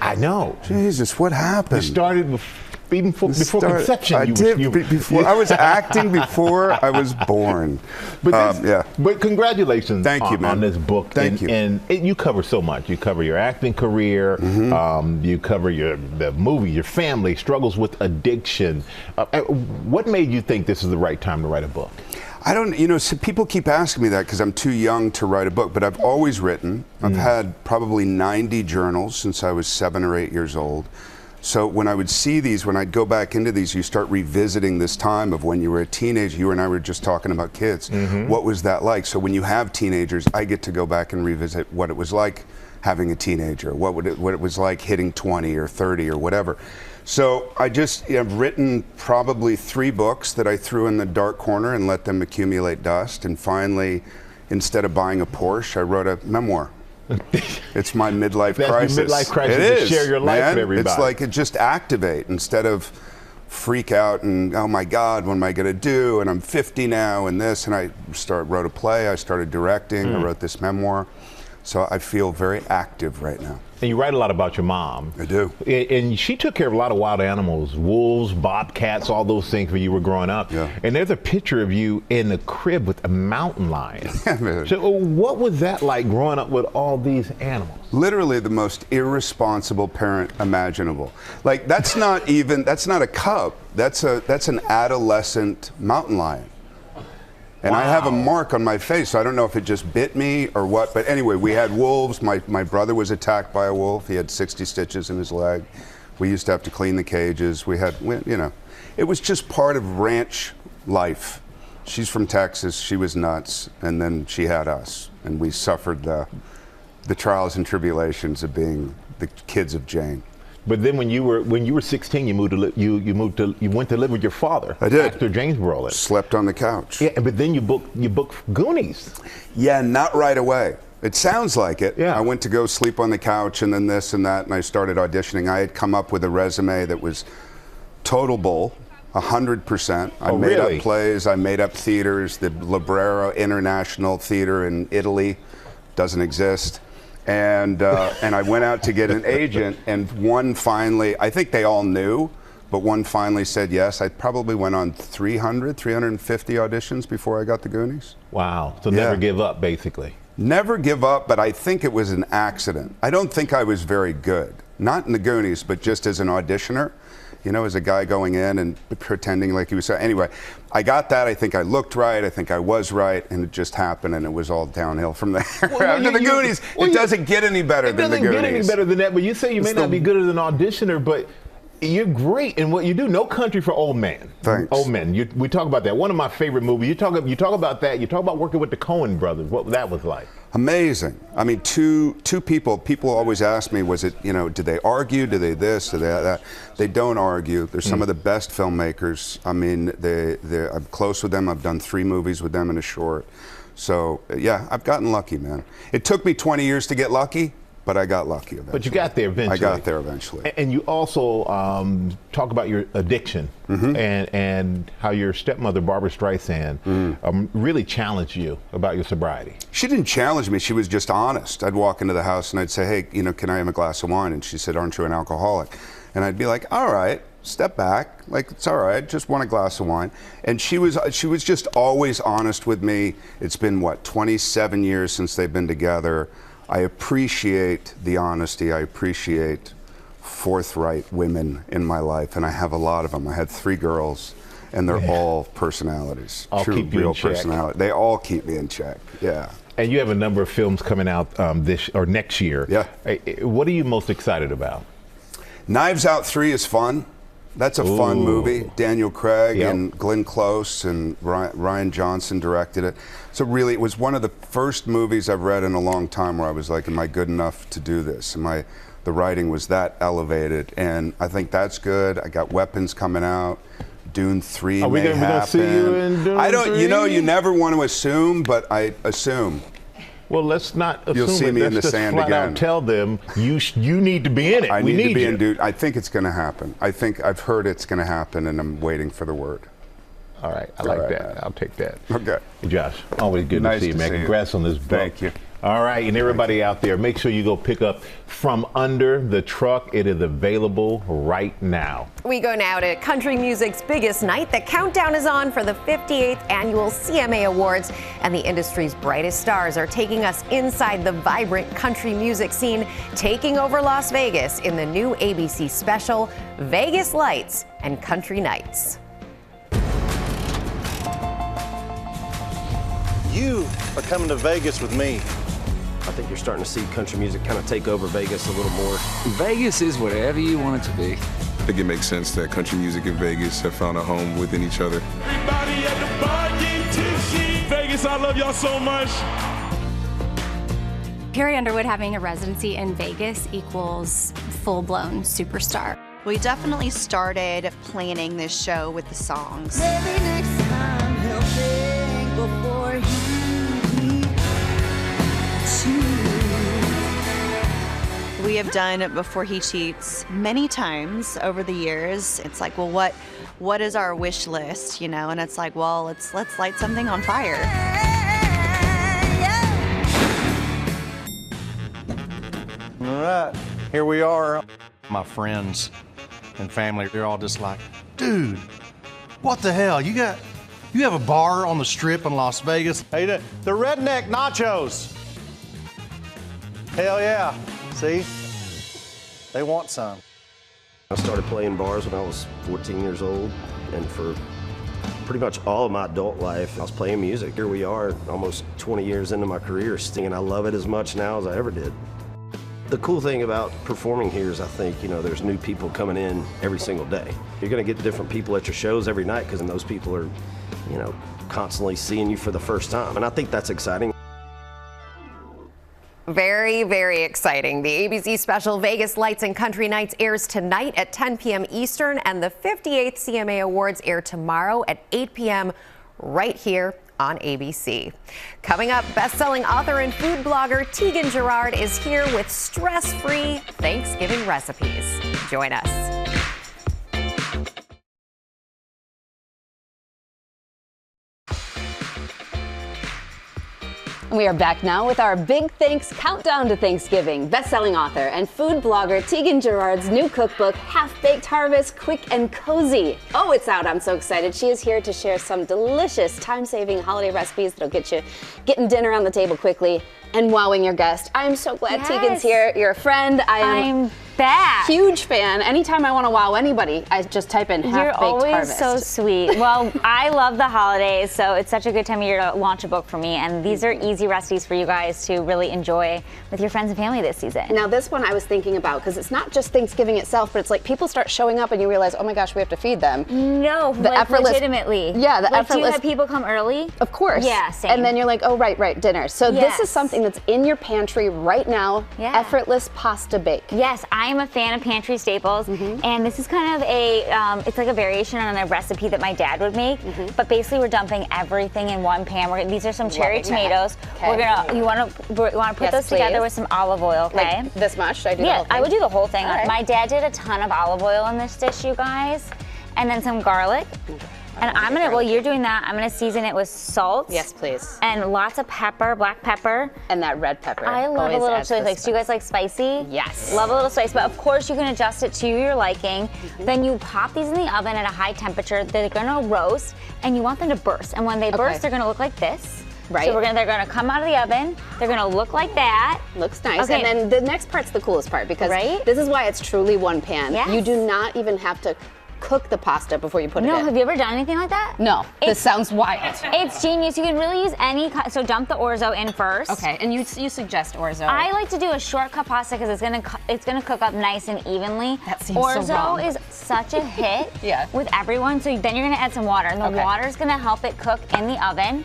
I know. Jesus, what happened? You started before conception. Before I was acting before I was born. But congratulations Thank you, man. on this book. Thank you. And you cover so much. You cover your acting career. You cover the movie, your family, struggles with addiction. What made you think this is the right time to write a book? I don't, so people keep asking me that because I'm too young to write a book, but I've always written. I've had probably 90 journals since I was 7 or 8 years old. So when I would see these, when I'd go back into these, you start revisiting this time of when you were a teenager. You and I were just talking about kids. What was that like? So when you have teenagers, I get to go back and revisit what it was like having a teenager, what it was like hitting 20 or 30 or whatever. So I've written probably 3 books that I threw in the dark corner and let them accumulate dust. And finally, instead of buying a Porsche, I wrote a memoir. It's my midlife crisis. Your midlife crisis. It is. Share your life man. with everybody. It's like it just activate instead of freak out and, oh my God, what am I going to do? And I'm 50 now and this. And I wrote a play. I started directing. I wrote this memoir. So I feel very active right now. And you write a lot about your mom. I do. And she took care of a lot of wild animals, wolves, bobcats, all those things when you were growing up. Yeah. And there's a picture of you in the crib with a mountain lion. So what was that like growing up with all these animals? Literally the most irresponsible parent imaginable. Like that's not a cub. That's an adolescent mountain lion. And I have a mark on my face, so I don't know if it just bit me or what. But anyway, we had wolves. My brother was attacked by a wolf. He had 60 stitches in his leg. We used to have to clean the cages. It was just part of ranch life. She's from Texas. She was nuts. And then she had us. And we suffered the trials and tribulations of being the kids of Jane. But then when you were 16, you went to live with your father. I did. Actor James Brolin. Slept on the couch. Yeah, but then you booked Goonies. Yeah, not right away. It sounds like it. Yeah. I went to go sleep on the couch and then this and that, and I started auditioning. I had come up with a resume that was total bull. 100%. I Oh, made really? up plays. I made up theaters. The Librero International Theater in Italy doesn't exist. And I went out to get an agent, and one finally, I think they all knew, but one finally said yes. I probably went on 350 auditions before I got the Goonies. Wow. So Yeah. never give up, basically. Never give up, but I think it was an accident. I don't think I was very good. Not in the Goonies, but just as an auditioner. You know, as a guy going in and pretending like he was. Anyway, I got that. I think I looked right. I think I was right. And it just happened, and it was all downhill from there. After the Goonies, it doesn't get any better than the Goonies. It doesn't get any better than that, but you say you may not be good as an auditioner, but you're great in what you do. No Country for Old Men. Thanks. Old Men. We talk about that. One of my favorite movies. You talk about that. You talk about working with the Coen brothers. What that was like. Amazing. I mean, two people always ask me, was it, did they argue? Did they this? Did they that? They don't argue. They're some of the best filmmakers. I mean, I'm close with them. I've done 3 movies with them in a short. So, yeah, I've gotten lucky, man. It took me 20 years to get lucky, but I got lucky eventually. But you got there eventually. I got there eventually. And you also talk about your addiction and how your stepmother, Barbara Streisand, really challenged you about your sobriety. She didn't challenge me. She was just honest. I'd walk into the house and I'd say, hey, can I have a glass of wine? And she said, aren't you an alcoholic? And I'd be like, all right, step back. Like, it's all right, just want a glass of wine. And she was just always honest with me. It's been, 27 years since they've been together. I appreciate the honesty. I appreciate forthright women in my life, and I have a lot of them. I had 3 girls, and they're all personalities. All True, keep you real in check. personality. They all keep me in check. Yeah. And you have a number of films coming out this or next year. Yeah. What are you most excited about? Knives Out 3 is fun. That's a fun movie. Daniel Craig Yep. and Glenn Close and Ryan Johnson directed it. So really, it was one of the first movies I've read in a long time where I was like, am I good enough to do this? The writing was that elevated, and I think that's good. I got Weapons coming out. Dune 3 Are we may gonna happen. see you in Dune I don't. 3? You never want to assume, but I assume. Well, let's not assume You'll see it. me in Let's the just sand flat again. out tell them you need to be in it. I We need to be you. in Dune. I think it's going to happen. I think I've heard it's going to happen, and I'm waiting for the word. All right, I like that. I'll take that. Okay. Hey, Josh, always good Nice to see you, to man. see you. Congrats on this book. Thank you. All right, and everybody out there, make sure you go pick up From Under the Truck. It is available right now. We go now to country music's biggest night. The countdown is on for the 58th annual CMA Awards, and the industry's brightest stars are taking us inside the vibrant country music scene, taking over Las Vegas in the new ABC special, Vegas Lights and Country Nights. You are coming to Vegas with me. I think you're starting to see country music kind of take over Vegas a little more. Vegas is whatever you want it to be. I think it makes sense that country music and Vegas have found a home within each other. Everybody at the bar getting tipsy. Vegas, I love y'all so much. Carrie Underwood having a residency in Vegas equals full-blown superstar. We definitely started planning this show with the songs. Maybe next time he'll think before he cheats. We have done Before He Cheats many times over the years. It's like, well, what is our wish list, And it's like, well, let's light something on fire. All right, here we are. My friends and family, they're all just like, Dude, what the hell? You have a bar on the strip in Las Vegas? hey, the Redneck Nachos. Hell yeah. See? They want some. I started playing bars when I was 14 years old, and for pretty much all of my adult life, I was playing music. Here we are, almost 20 years into my career, singing. I love it as much now as I ever did. The cool thing about performing here is I think, there's new people coming in every single day. You're going to get different people at your shows every night because those people are, constantly seeing you for the first time. And I think that's exciting. Very, very exciting. The ABC special Vegas Lights and Country Nights airs tonight at 10 p.m. Eastern, and the 58th CMA Awards air tomorrow at 8 p.m. right here on ABC. Coming up, best-selling author and food blogger Tegan Gerard is here with stress-free Thanksgiving recipes. Join us. And we are back now with our Big Thanks Countdown to Thanksgiving. Best-selling author and food blogger Tegan Gerard's new cookbook, Half-Baked Harvest, Quick and Cozy. Oh, it's out. I'm so excited. She is here to share some delicious, time-saving holiday recipes that'll get you getting dinner on the table quickly and wowing your guest. I am so glad Tegan's here. You're a friend. I'm back. Huge fan. Anytime I want to wow anybody, I just type in Half-Baked You're Harvest. always so sweet. Well, I love the holidays, so it's such a good time of year to launch a book for me. And these are easy recipes for you guys to really enjoy with your friends and family this season. Now, this one I was thinking about because it's not just Thanksgiving itself, but it's like people start showing up and you realize, oh my gosh, we have to feed them. No, the like effortless, legitimately. Yeah, the like, effortless. Do you have people come early? Of course. Yeah, same. And then you're like, oh, right, dinner. So Yes. this is something that's in your pantry right now. Yeah. Effortless pasta bake. Yes, I am a fan of pantry staples, and this is kind of a, it's like a variation on a recipe that my dad would make, but basically we're dumping everything in one pan. These are some cherry tomatoes. Okay. We're gonna, you want to put Yes, those together please. with some olive oil, okay? Like this much? Should I do the Yeah, whole thing? I would do the whole thing. All right. My dad did a ton of olive oil in this dish, you guys, and then some garlic. And I'm gonna, while you're doing that, I'm gonna season it with salt. Yes, please. And lots of pepper, black pepper. And that red pepper. I love Always a little adds chili the flakes. Do you guys like spicy? Yes. Love a little spice, but of course you can adjust it to your liking. Then you pop these in the oven at a high temperature. They're gonna roast, and you want them to burst. And when they burst, they're gonna look like this. Right. So they're gonna come out of the oven. They're gonna look like that. Looks nice. Okay. And then the next part's the coolest part because this is why it's truly one pan. Yes. You do not even have to cook the pasta before you put it No, in. have you ever done anything like that? No, this sounds wild. It's genius. You can really use any, so dump the orzo in first. Okay, and you suggest orzo. I like to do a short cut pasta because it's gonna cook up nice and evenly. That seems orzo so wrong. is such a hit Yeah. with everyone. So then you're gonna add some water, and the water is gonna help it cook in the oven.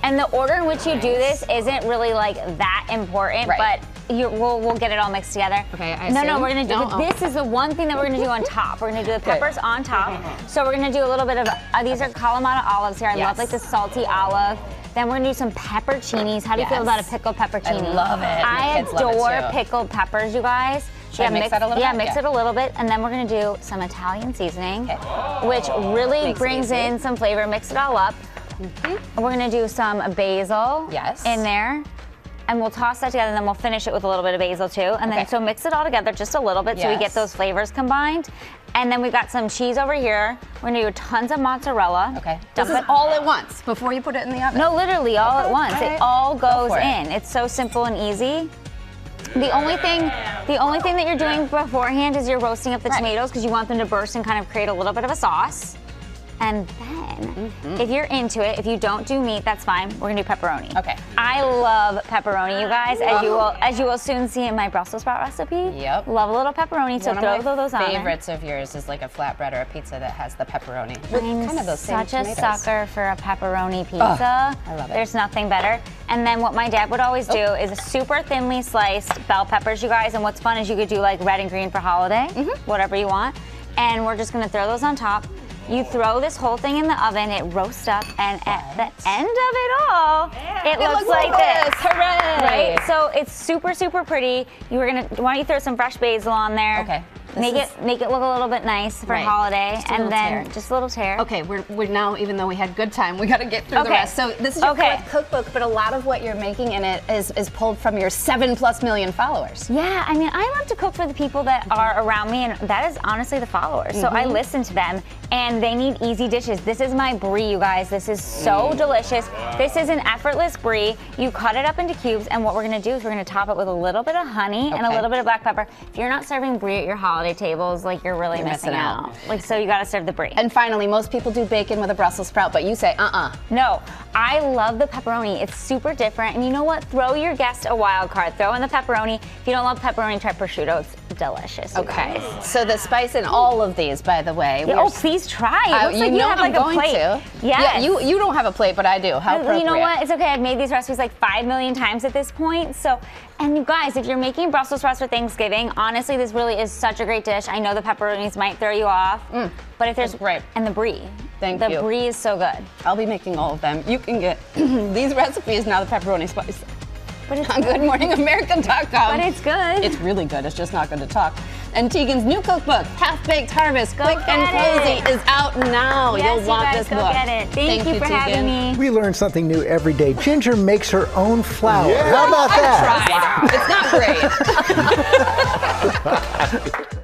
And the order in which you do this isn't really like that important, but we'll get it all mixed together. Okay, I No, assume. we're gonna do No? this is the one thing that we're gonna do on top. We're gonna do the peppers on top. So we're gonna do a little bit of these are Kalamata olives here. I love like the salty olive. Then we're gonna do some pepperoncinis. How do you feel about a pickled pepperoni? I love it. My I kids love it adore too. pickled peppers, you guys. Should I mix that a little Yeah, bit? mix Yeah. it a little bit, and then we're gonna do some Italian seasoning, which really Makes it brings easy. in some flavor. Mix it all up. We're gonna do some basil in there. And we'll toss that together, and then we'll finish it with a little bit of basil too. And then so mix it all together just a little bit so we get Yes. those flavors combined. And then we've got some cheese over here. We're gonna do tons of mozzarella. Okay. Dump This is it all at once before you put it in the oven? No, literally all at once. all right. It all Go goes for it. in. It's so simple and easy. The only thing that you're doing beforehand is you're roasting up the tomatoes because you want them to burst and kind of create a little bit of a sauce. And then, if you're into it, if you don't do meat, that's fine. We're gonna do pepperoni. Okay. I love pepperoni, you guys, as you will soon see in my Brussels sprout recipe. Yep. Love a little pepperoni, so One throw of my those on there. favorites of yours is like a flatbread or a pizza that has the pepperoni. With I'm kind of those same such a tomatoes. sucker for a pepperoni pizza. I love it. There's nothing better. And then what my dad would always do is a super thinly sliced bell peppers, you guys. And what's fun is you could do like red and green for holiday, whatever you want. And we're just gonna throw those on top. You throw this whole thing in the oven, it roasts up, and at the end of it all, it looks like this. Hooray! Right? So it's super, super pretty. Why don't you throw some fresh basil on there? Okay. Make it look a little bit nice for Right. holiday, Just a and little then tear. just a little tear. Okay, we're now, even though we had good time, we got to get through the Okay. rest. So this is your fourth cookbook, but a lot of what you're making in it is pulled from your 7+ million followers. Yeah, I mean, I love to cook for the people that are around me, and that is honestly the followers. So I listen to them, and they need easy dishes. This is my brie, you guys. This is so delicious. This is an effortless brie. You cut it up into cubes, and what we're gonna do is we're gonna top it with a little bit of honey and a little bit of black pepper. If you're not serving brie at your holiday tables, like you're really missing out. Like, so you gotta serve the brie. And finally, most people do bacon with a Brussels sprout, but you say, No, I love the pepperoni. It's super different. And you know what? Throw your guest a wild card. Throw in the pepperoni. If you don't love pepperoni, try prosciutto. It's delicious. you Okay. guys. So the spice in all of these, by the way. Yeah, please try. It looks like you have like I'm a going plate. to. Yes. Yeah, you don't have a plate, but I do. How appropriate. You know what? It's okay. I've made these recipes like 5 million times at this point. So, and you guys, if you're making Brussels sprouts for Thanksgiving, honestly, this really is such a great dish. I know the pepperonis might throw you off, but if there's and the brie. Thank you. The brie is so good. I'll be making all of them. You can get these recipes now, the pepperoni spice. But it's on GoodMorningAmerica.com. But it's good. It's really good. It's just not good to talk. And Tegan's new cookbook, Half Baked Harvest, Quick and Cozy, is out now. Yes, You'll want you guys this go book. get it. Thank you for having me. We learn something new every day. Ginger makes her own flour. Yeah. How about that? I tried. It's not great.